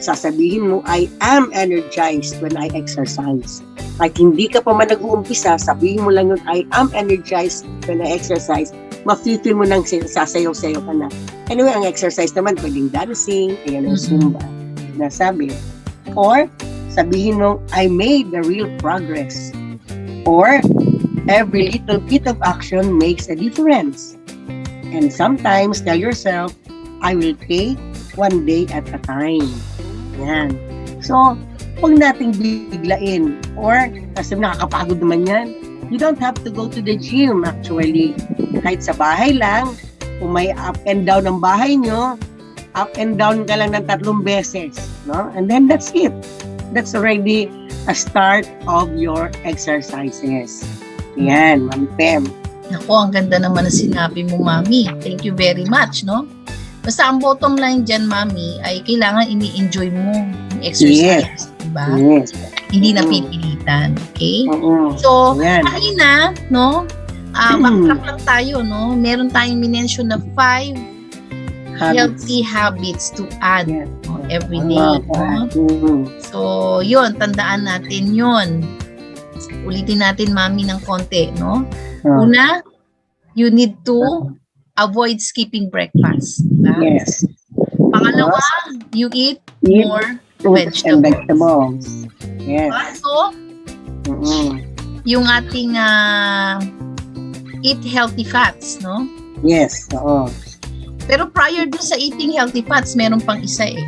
sasabihin mo, I am energized when I exercise. Kahit hindi ka pa man nag-uumpisa, sabihin mo lang yun, I am energized when I exercise. Ma-feel mo nang sasayaw-sayaw ka na. Anyway, ang exercise naman, pwedeng dancing, ayan ang Zumba. Nasabi. Or, sabihin mo, I made the real progress. Or, every little bit of action makes a difference. And sometimes, tell yourself, I will take one day at a time. Yan. So, huwag nating biglain. Or, kasi nakakapagod naman yan, you don't have to go to the gym actually. Kahit sa bahay lang, kung may up and down ang bahay nyo, up and down ka lang ng 3 beses. No? And then that's it. That's already a start of your exercises. Yan, Ma'am Pem.
Naku, ang ganda naman na sinabi mo, Mami. Thank you very much, no? Basta ang bottom line dyan, Mami, ay kailangan ini-enjoy mo yung exercise.
Yes.
Diba?
Yes.
Hindi napipilitan. Okay?
So,
kanina, no? Backtrack lang tayo, no? Meron tayong minention na 5 healthy habits to add every day. No? So, yun, tandaan natin yun. Ulitin natin, Mami, ng konti, no? Una, you need to avoid skipping breakfast.
Yes.
Pangalawa, you eat more vegetables.
Yes.
So, yung ating eat healthy fats, no?
Yes, oo.
Pero prior dun sa eating healthy fats, meron pang isa eh.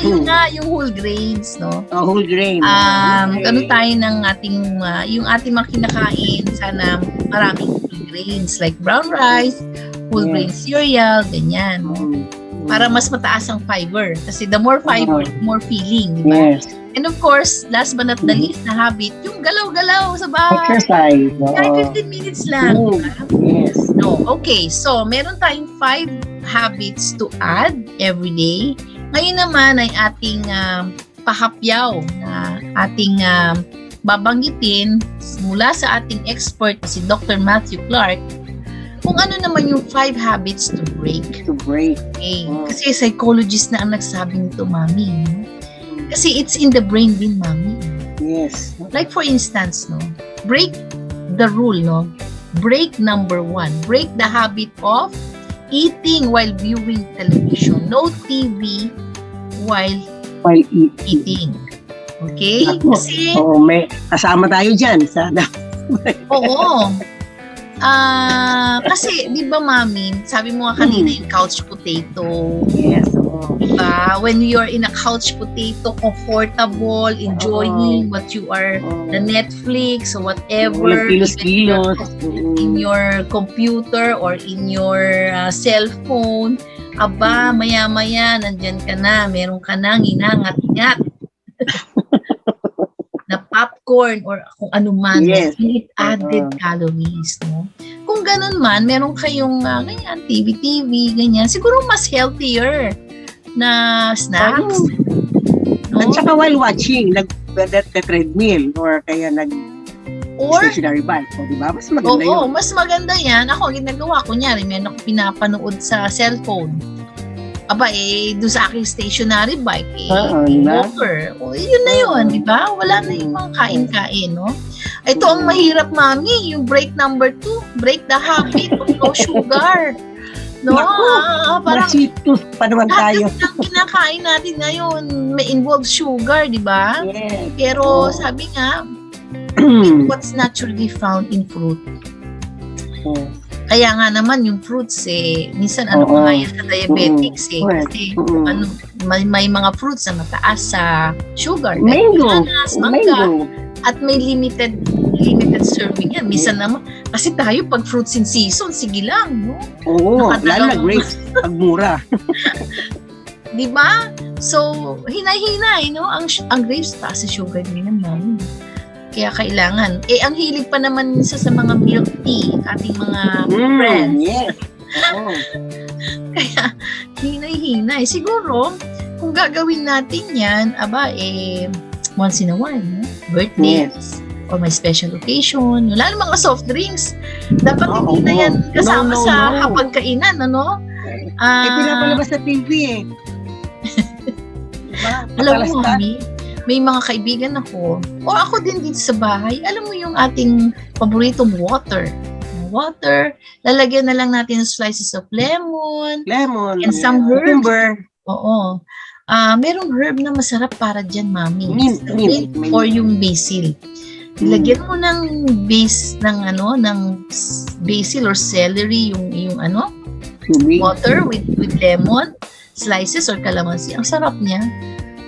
Yun nga, yung whole grains, no?
Whole grain.
Ano tayo ng ating, yung ating mga kinakain, sana maraming whole grains, like brown rice, whole grain cereal, ganyan, no? Para mas mataas ang fiber. Kasi the more fiber, more filling, di ba?
Yes.
And of course, last but not the least na habit, yung galaw-galaw sa bahay.
Exercise.
Kahit 15 minutes lang.
Yes.
No, okay. So, meron tayong 5 habits to add every day. Ngayon naman ay ating pahapyaw na ating babanggitin mula sa ating expert si Dr. Matthew Clark kung ano naman yung 5 habits to break.
To break.
Okay. Kasi psychologist na ang nagsabi nito, Mami. Kasi it's in the brain din, Mami.
Yes.
Like for instance, no, break the rule, no? Break number 1. Break the habit of eating while viewing television. No TV while eating. Okay? Kasi,
may kasama tayo dyan. Sana.
oo. Kasi, di ba, Mami, sabi mo nga kanina yung couch potato.
Yes.
Diba? When you're in a couch potato, comfortable, enjoying what you are, the Netflix or whatever,
kilos-kilos.
In your computer or in your cellphone, aba, maya-maya, nandyan ka na, meron ka nang inangat-ngat na popcorn or kung ano man,
yes.
It added calories, no? Kung ganun man, meron kayong ganyan, TV, ganyan, siguro mas healthier na snacks. No?
At saka while watching, nag-treadmill or kaya stationary bike. O, diba? Mas maganda yun.
Oo, mas maganda yan. Ako, ginagawa ko niya, meron ako pinapanood sa cellphone. Aba, doon sa aking stationary bike,
diba?
over. O, yun na yun, di ba? Wala na yung mga kain-kain, no? Ito ang mahirap, mami, yung break number 2, break the habit of no sugar. No,
Naku,
parang
sweet tooth pa naman tayo.
lahat ng kinakain natin ngayon may involve sugar, di ba?
Yes.
Pero sabi nga, what's naturally found in fruit.
Oh.
Kaya nga naman yung fruits minsan ano pa nga yan sa diabetics kasi ano may mga fruits na mataas sa sugar.
Mango.
Bananas, mangga. At may limited serving yan. Minsan naman, kasi tayo pag fruits in season, sige lang, no?
Oo, lalo na grapes, pag mura.
Di ba? So, hinay-hinay, no? Ang grapes, taas sa sugar din naman. Kaya kailangan. Ang hilig pa naman minsan sa mga milk tea, ating mga friends.
Yes. Oo.
Kaya, hinay-hinay. Siguro, kung gagawin natin yan, once in a while, no? Birthdays, or may special occasion, lalo mga soft drinks. Dapat hindi na yan kasama sa hapagkainan, ano?
Pinapalabas sa TV eh. Diba?
Alam mo, mami, may mga kaibigan ako, o ako din dito sa bahay, alam mo yung ating paboritong water, lalagyan na lang natin slices of lemon, and some herbs. Oo. Merong herb na masarap para dyan, mami.
Mint.
Or yung basil. Lagyan mo ng base ng basil or celery yung water with lemon, slices or calamansi. Ang sarap niya.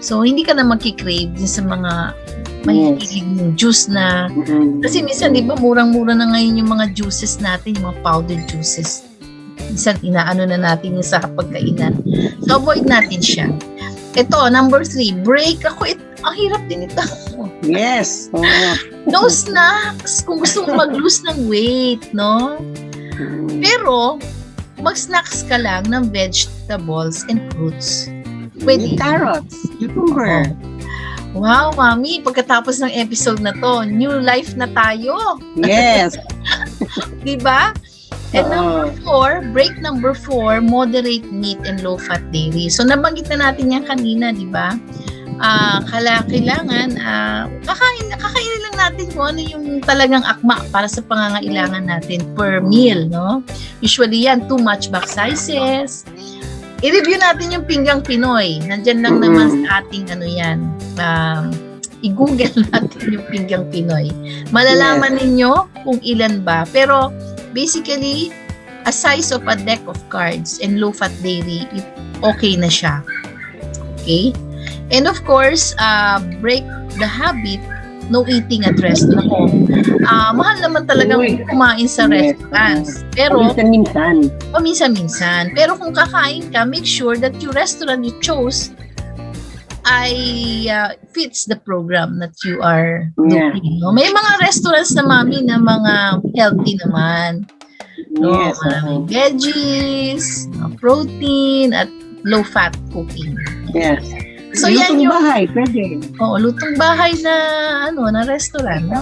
So, hindi ka na magki-crave din sa mga mahihilig ng juice na kasi minsan, di ba, murang-mura na ngayon yung mga juices natin, yung mga powdered juices. Minsan, inaano na natin yung sa pagkainan. So, avoid natin siya. Ito, number 3, break. Ang hirap din ito.
Yes.
No snacks kung gusto mo mag-lose ng weight, no? Pero, mag-snacks ka lang ng vegetables and fruits. Pwede.
Carrots, cucumber.
Wow, mami, pagkatapos ng episode na to, new life na tayo.
Yes.
Diba? And number 4, break number 4, moderate meat and low-fat dairy. So, nabanggit na natin yan kanina, di ba? Kailangan, kakainin lang natin kung ano yung talagang akma para sa pangangailangan natin per meal, no? Usually yan, too much box sizes. I-review natin yung pinggang Pinoy. Nandyan lang naman sa ating i-google natin yung pinggang Pinoy. Malalaman ninyo kung ilan ba. Pero, basically, a size of a deck of cards and low-fat dairy, okay na siya. Okay? And of course, break the habit, no eating at restaurant. Mahal naman talagang kumain sa restaurants. Pero, paminsan-minsan. Pero kung kakain ka, make sure that your restaurant you chose fits the program that you are doing. No? May mga restaurants na, mami, na mga healthy naman. No?
Yes.
Maraming veggies, protein, at low-fat cooking.
Yes.
So yan yung
bahay, pwede.
lutong bahay na restaurant. No?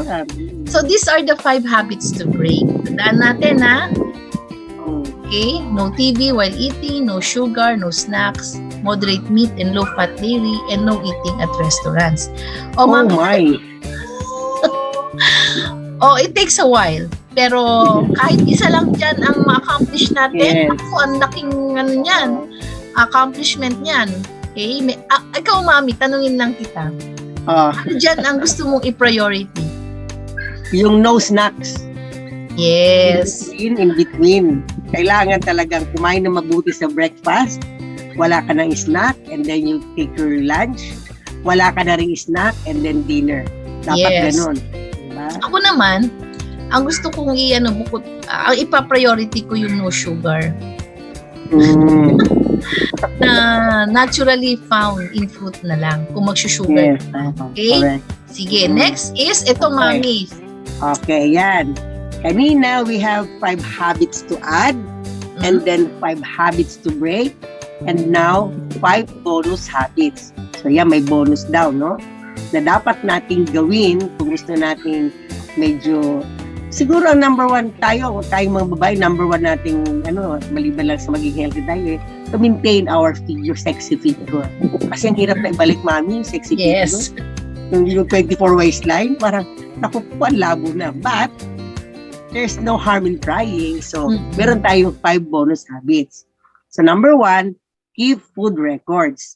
So these are the 5 habits to break. Tandaan natin, ha? Okay, no TV while eating, no sugar, no snacks, moderate meat and low-fat dairy, and no eating at restaurants.
My!
It takes a while. Pero kahit isa lang dyan ang ma-accomplish natin, ang laking accomplishment niyan. Okay? Ikaw, mami, tanungin lang kita. Ano dyan ang gusto mong i-priority?
Yung no snacks.
Yes.
In between. Kailangan talagang kumain na mabuti sa breakfast. Wala ka ng snack and then you take your lunch. Wala ka na rin snack and then dinner. Dapat ganon. Diba?
Ako naman, ang gusto kong ang ipa-priority ko yung no sugar. Na naturally found in fruit na lang. Kung magsusugar.
Yes.
Okay?
Correct.
Sige, next is ito, mami.
Okay, yan. Kanina, we have 5 habits to add and then 5 habits to break and now 5 bonus habits. So yan, may bonus daw, no? Na dapat nating gawin kung gusto nating medyo siguro ang number 1 tayo, tayong mga babae, number 1 nating maliban lang sa maging healthy tayo to maintain our figure, sexy figure. Kasi ang hirap na ibalik, mami, yung sexy figure.
Yes.
Yung 24 waistline, parang naku po, ang labo na. But, there's no harm in trying. So,
Mm-mm.
meron tayong 5 bonus habits. So, number 1, keep food records.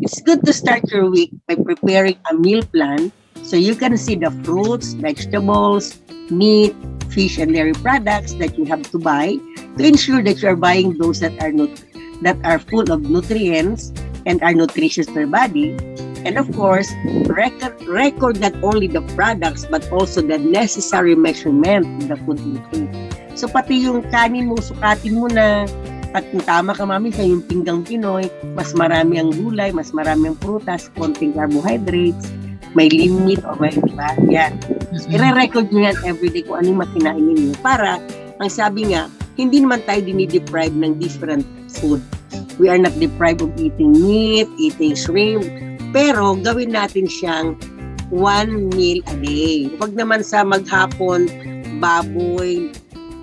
It's good to start your week by preparing a meal plan so you can see the fruits, vegetables, meat, fish, and dairy products that you have to buy to ensure that you are buying those that are full of nutrients and are nutritious to your body. And of course, record not only the products but also the necessary measurement of the food you take. So pati yung kanin mo, sukatin mo na. At kung tama ka, mami, sa yung pinggang Pinoy, mas marami ang gulay, mas marami ang prutas, konting carbohydrates, may limit o may diba? Yan. I-record nyo yan everyday kung anong makinain ninyo. Para, ang sabi nga, hindi naman tayo dinideprive ng different food. We are not deprived of eating meat, eating shrimp, pero gawin natin siyang 1 meal a day. Huwag naman sa maghapon, baboy,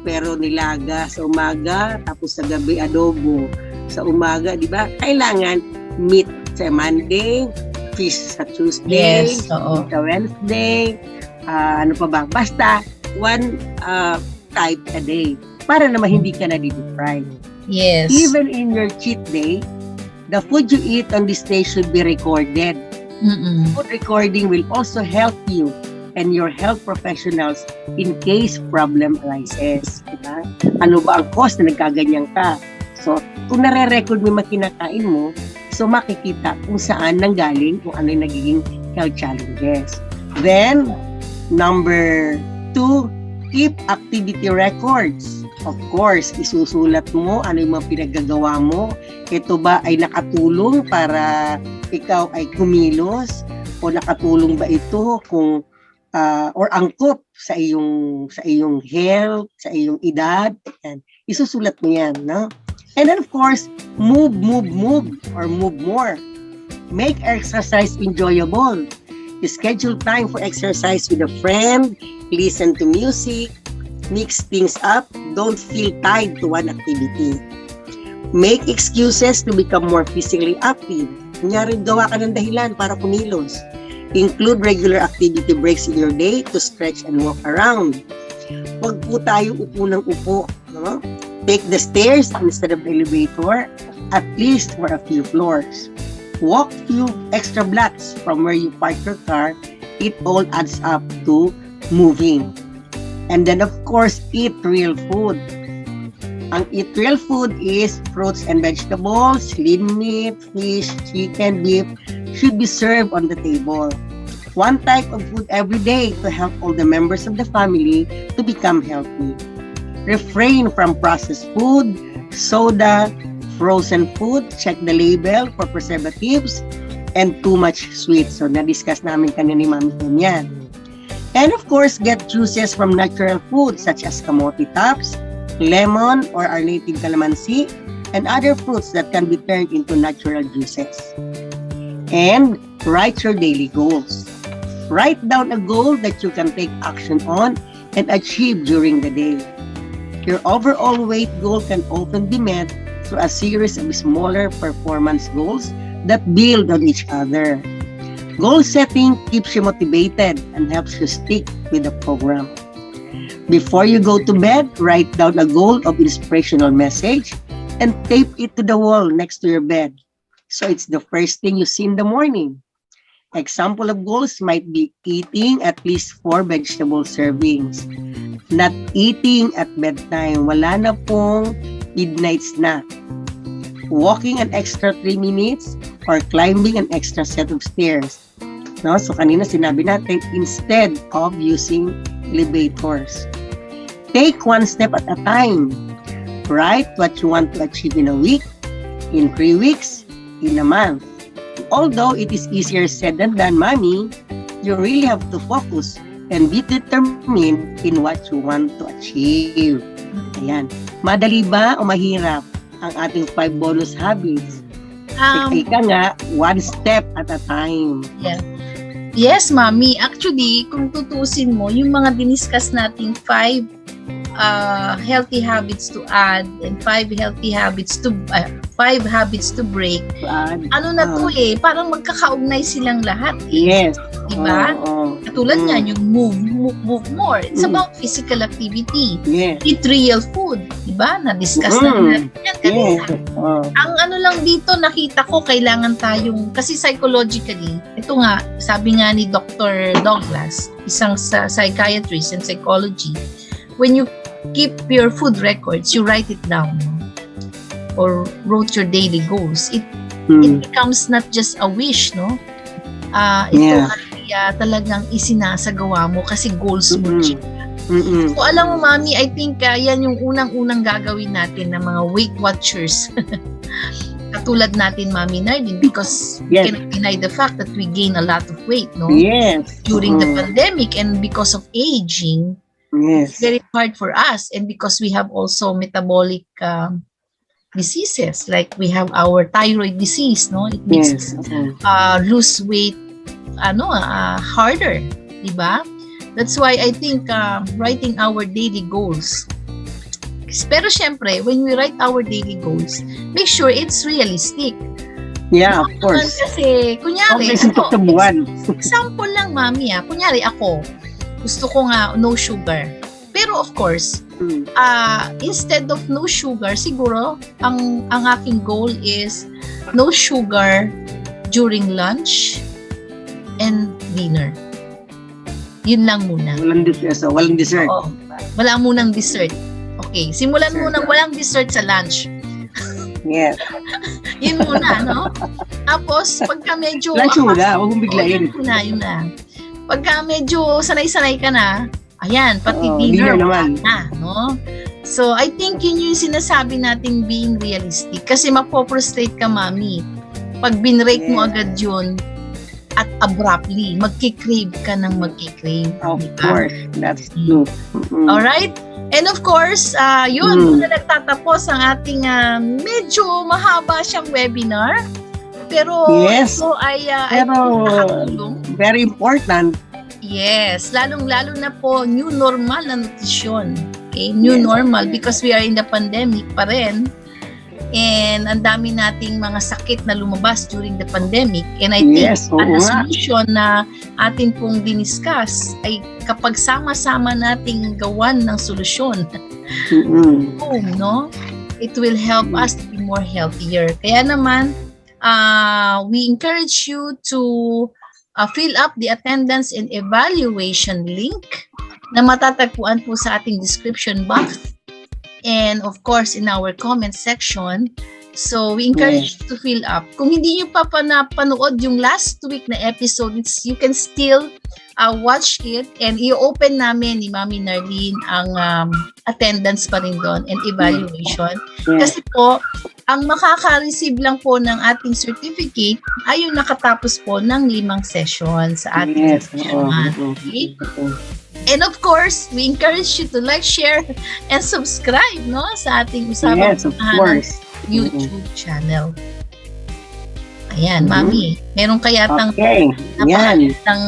pero nilaga sa umaga, tapos sa gabi adobo. Sa umaga, di ba? Kailangan meat sa Monday, fish sa Tuesday,
Yes, oo.
sa Wednesday, ano pa ba? Basta 1 type a day para naman hindi ka na-deprive.
Yes.
Even in your cheat day, the food you eat on this day should be recorded.
Mm-mm.
Food recording will also help you and your health professionals in case problem arises. Diba? Ano ba ang cause na nagkaganyan ka? So, kung nare-record mo yung kinakain mo, so makikita kung saan nanggaling, kung ano yung nagiging health challenges. Then, number 2, keep activity records. Of course, isusulat mo ano yung mga pinaggagawa mo. Ito ba ay nakatulong para ikaw ay kumilos? O nakatulong ba ito kung or angkop sa iyong health, sa iyong edad? Yan. Isusulat mo yan, no? And then of course, move or move more. Make exercise enjoyable. Schedule time for exercise with a friend, listen to music, mix things up, don't feel tied to one activity. Make excuses to become more physically active. Kunyari, gawa ka ng dahilan para kumilos. Include regular activity breaks in your day to stretch and walk around. Huwag po tayo upo ng upo. No? Take the stairs instead of the elevator, at least for a few floors. Walk few extra blocks from where you park your car. It all adds up to moving. And then of course, eat real food. Ang eat real food is fruits and vegetables, lean meat, fish, chicken, beef should be served on the table. One type of food every day to help all the members of the family to become healthy. Refrain from processed food, soda, frozen food, check the label for preservatives, and too much sweet. So, na-discuss namin kanina ni Mami Kim yan. And of course, get juices from natural foods such as kamote tops, lemon or our native calamansi, and other fruits that can be turned into natural juices. And write your daily goals. Write down a goal that you can take action on and achieve during the day. Your overall weight goal can often be met through a series of smaller performance goals that build on each other. Goal setting keeps you motivated and helps you stick with the program. Before you go to bed, write down a goal of inspirational message and tape it to the wall next to your bed. So it's the first thing you see in the morning. Example of goals might be eating at least 4 vegetable servings. Not eating at bedtime. Wala na pong midnight snack. Walking an extra 3 minutes or climbing an extra set of stairs. No? So kanina sinabi natin, instead of using elevators. Take 1 step at a time. Write what you want to achieve in a week, in 3 weeks, in a month. Although it is easier said than done, Mommy, you really have to focus and be determined in what you want to achieve. Ayan. Madali ba o mahirap ang ating 5 bonus habits? Ika nga, 1 step at a time.
Yeah. Yes, Mami. Actually, kung tutusin mo, yung mga diniscuss nating 5 healthy habits to add and 5 healthy habits to 5 habits to break. Ano na to parang magkakaugnay silang lahat.
Yes.
Diba? Katulad niyan, yung move move more. It's about physical activity.
Yes.
Eat real food, diba? Na-discuss na natin yan kanina.
Yes. Oh.
Ang ano lang dito, nakita ko, kailangan tayong, kasi psychologically, ito nga, sabi nga ni Dr. Douglas, isang psychiatrist and psychology, when you keep your food records, you write it down, or wrote your daily goals, it becomes not just a wish, no? Ito ay talagang isinasagawa mo kasi goals mo. So alam mo, Mami, I think yan yung unang-unang gagawin natin ng mga Weight Watchers. Katulad natin, Mami Nardin, because we cannot deny the fact that we gain a lot of weight, no?
Yes.
During the pandemic, and because of aging, it's very hard for us, and because we have also metabolic diseases, like we have our thyroid disease, no? It makes us lose weight harder, diba? That's why I think writing our daily goals. Pero syempre, when we write our daily goals, make sure it's realistic.
Yeah, of course.
Kasi, kunyari, example lang, Mami, kunyari ako, gusto ko nga no sugar. Pero of course, instead of no sugar, siguro, ang aking goal is no sugar during lunch and dinner. Yun lang muna.
Walang dessert.
Oo. Wala munang dessert. Okay, simulan munang walang dessert sa lunch.
Yes.
Yun muna, no? Tapos, pagka medyo...
Lunch muna, huwag mong biglayin.
Yun na. Pagka medyo sanay-sanay ka na, ayan, pati dinner
naman.
Na, no? So, I think yun yung sinasabi nating being realistic. Kasi mapoprostrate ka, Mami. Pag binrake mo agad yun, at abruptly, magkikrave ka ng magkikrave.
Of course, that's true.
Alright? And of course, yun, na nagtatapos ang ating medyo mahaba siyang webinar. Pero ito ay nakakatulong.
Very important.
Yes, lalong-lalo na po new normal na nutrisyon. Okay? New normal because we are in the pandemic pa rin. And ang dami nating mga sakit na lumabas during the pandemic. And I think ang solution na atin pong diniscuss ay kapag sama-sama nating gawan ng solusyon, no? It will help us to be more healthier. Kaya naman, we encourage you to fill up the attendance and evaluation link na matatagpuan po sa ating description box. And of course, in our comment section. So, we encourage you to fill up. Kung hindi nyo pa napanood yung last week na episode, you can still watch it, and i-open namin ni Mami Narlene ang attendance pa rin doon and evaluation. Kasi po, ang makaka-receive lang po ng ating certificate ay yung nakatapos po ng 5 session sa ating session. Okay? And of course, we encourage you to like, share, and subscribe, no, sa ating Usapang Pantahanan YouTube channel. Ayan, Mami, meron kaya tang napakagandang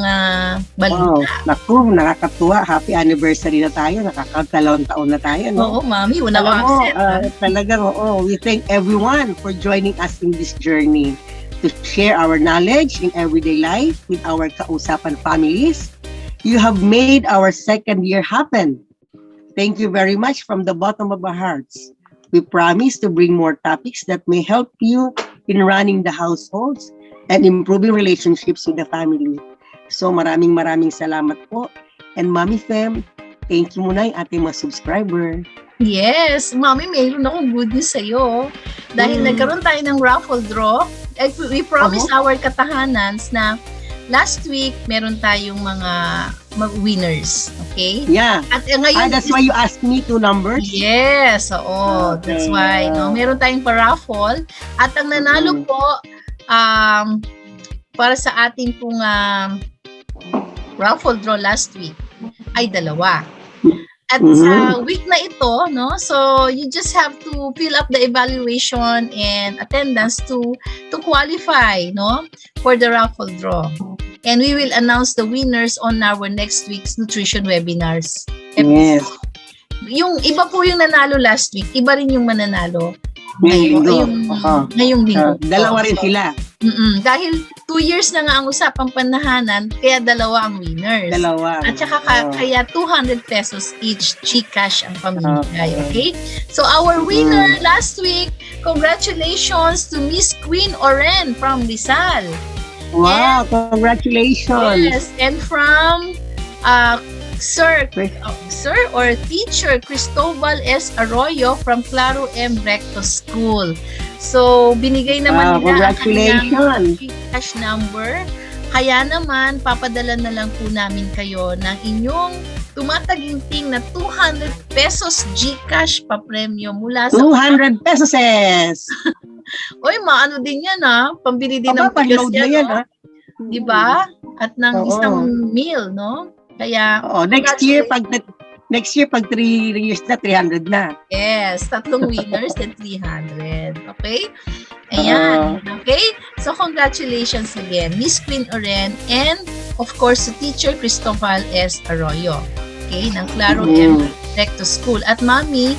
balita.
Naku, nakakatuwa. Happy anniversary na tayo. Nakaka-2 taon na tayo, no?
Oo, Mami, una ko accept.
Talagang, we thank everyone for joining us in this journey to share our knowledge in everyday life with our Kausapan families. You have made our 2nd year happen. Thank you very much from the bottom of our hearts. We promise to bring more topics that may help you in running the households and improving relationships with the family. So maraming salamat po. And Mami Fem, thank you muna yung ating mga subscriber.
Yes, Mami, mayroon akong good news sa'yo. Dahil nagkaroon tayo ng raffle draw, we promise our katahanans na last week, meron tayong mga winners. Okay?
Yeah.
At ngayon,
that's why you asked me 2 numbers?
Yes. Oo. Okay. That's why. No? Meron tayong pa-raffle. At ang nanalo po, para sa ating pong raffle draw last week, ay 2. At sa week na ito, no, so you just have to fill up the evaluation and attendance to qualify, no, for the raffle draw. And we will announce the winners on our next week's nutrition webinars episode.
Yes.
Yung iba po yung nanalo last week, iba rin yung mananalo ngayong linggo.
Dalawa rin sila.
Dahil 2 years na nga ang Usapang Pantahanan, kaya dalawa ang winners.
Dalawa.
At saka kaya 200 pesos each GCash ang pamimigay, okay? So our winner last week, congratulations to Miss Queen Oren from Rizal.
Wow, congratulations.
Yes, and from Sir or Teacher Cristobal S. Arroyo from Claro M. Recto School. So, binigay naman nila ang kanilang GCash number. Kaya naman, papadala na lang po namin kayo ng inyong tumataginting na 200 pesos GCash pa-premyo mula sa...
200 pesos!
Oy, maano din yan pambili din ng bigas yan, diba? At ng isang meal, no? Kaya,
next year pag 3 years na, 300 na.
Yes, 3 winners and 300. Okay? Ayan. Okay? So, congratulations again, Miss Queen Oren, and of course, to Teacher Cristobal S. Arroyo. Okay? Ng Claro M. Recto School. At Mami,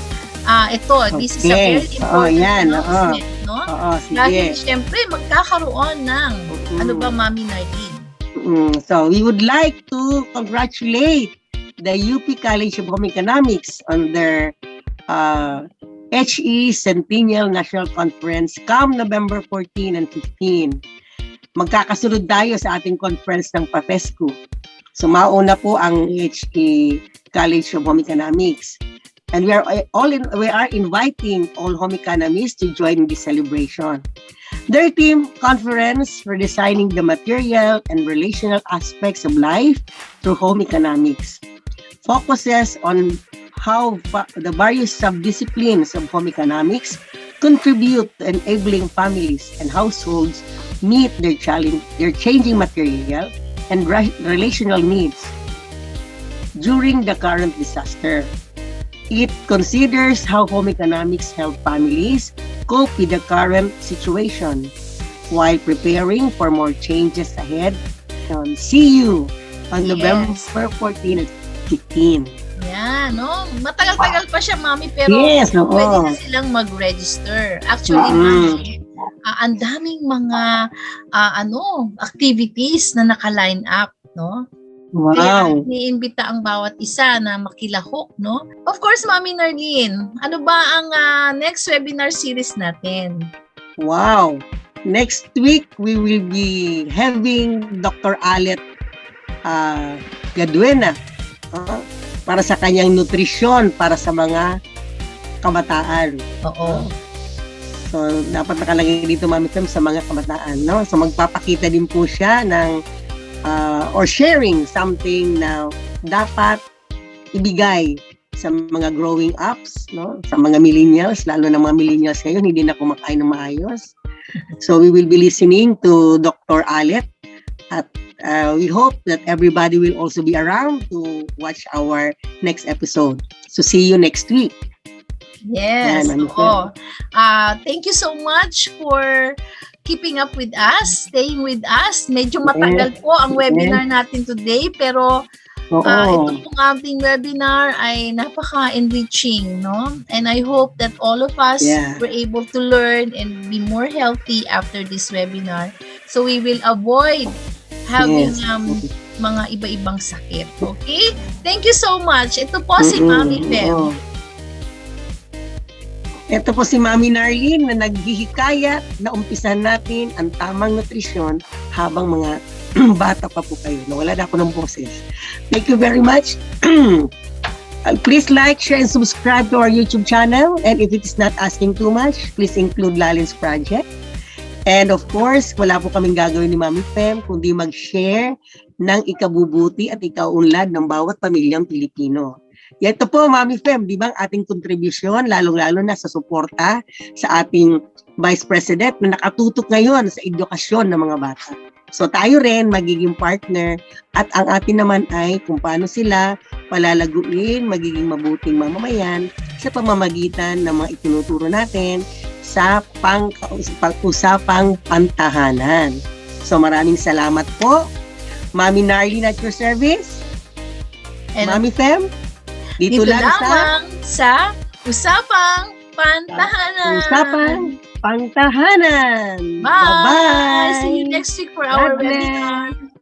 this is a very important announcement, no? Dahil, syempre, magkakaroon ng, Mami Nardine?
So, we would like to congratulate the UP College of Home Economics on their HE Centennial National Conference come November 14 and 15. Magkakasunod tayo sa ating conference ng PAFESCO. So, mauna po ang HE College of Home Economics. And we are inviting all home economists to join this celebration. Their theme, Conference for Designing the Material and Relational Aspects of Life Through Home Economics, focuses on how the various subdisciplines of home economics contribute to enabling families and households meet their changing material and relational needs during the current disaster. It considers how home economics help families cope with the current situation while preparing for more changes ahead. See you on November 14 and 15.
Yeah, no? Matagal-tagal pa siya, Mami, pero pwede na silang mag-register. Actually, Mami, ang daming mga activities na naka-line up, no?
Wow.
Kaya niimbita ang bawat isa na makilahok, no? Of course, Mami Nardine, ano ba ang next webinar series natin?
Wow. Next week, we will be having Dr. Alet Gaduena para sa kanyang nutrisyon para sa mga kabataan.
Oo.
So, dapat nakalagay dito, Mami Fem, sa mga kabataan, no? So, magpapakita din po siya ng or sharing something na dapat ibigay sa mga growing ups, no? Sa mga millennials, lalo na mga millennials ngayon, hindi na kumakain ng maayos. So we will be listening to Dr. Alet at we hope that everybody will also be around to watch our next episode. So see you next week.
Yes. Thank you so much for keeping up with us, staying with us. Medyo matagal po ang webinar natin today, pero ito pong ating webinar ay napaka-enriching, no? And I hope that all of us were able to learn and be more healthy after this webinar. So we will avoid having mga iba-ibang sakit. Okay? Thank you so much. Ito po si Mami Fem.
Ito po si Mami Narlene na naghihikayat na umpisan natin ang tamang nutrisyon habang mga bata pa po kayo. Nawala na ako ng boses. Thank you very much. Please like, share, and subscribe to our YouTube channel. And if it is not asking too much, please include Lalin's Project. And of course, wala po kaming gagawin ni Mami Fem kundi mag-share ng ikabubuti at ikaunlad ng bawat pamilyang Pilipino. Ito po, Mami Fem, di ba ang ating kontribusyon, lalong-lalo na sa suporta sa ating Vice President na nakatutok ngayon sa edukasyon ng mga bata. So tayo rin magiging partner at ang atin naman ay kung paano sila palalaguin, magiging mabuting mamamayan sa pamamagitan ng mga itinuturo natin sa Usapang Pantahanan. So maraming salamat po. Mami Narlene at your service. And Mami Fem, dito lang
sa Usapang Pantahanan.
Usapang Pantahanan.
Bye!
Bye-bye!
next week for our
God bless.
webinar.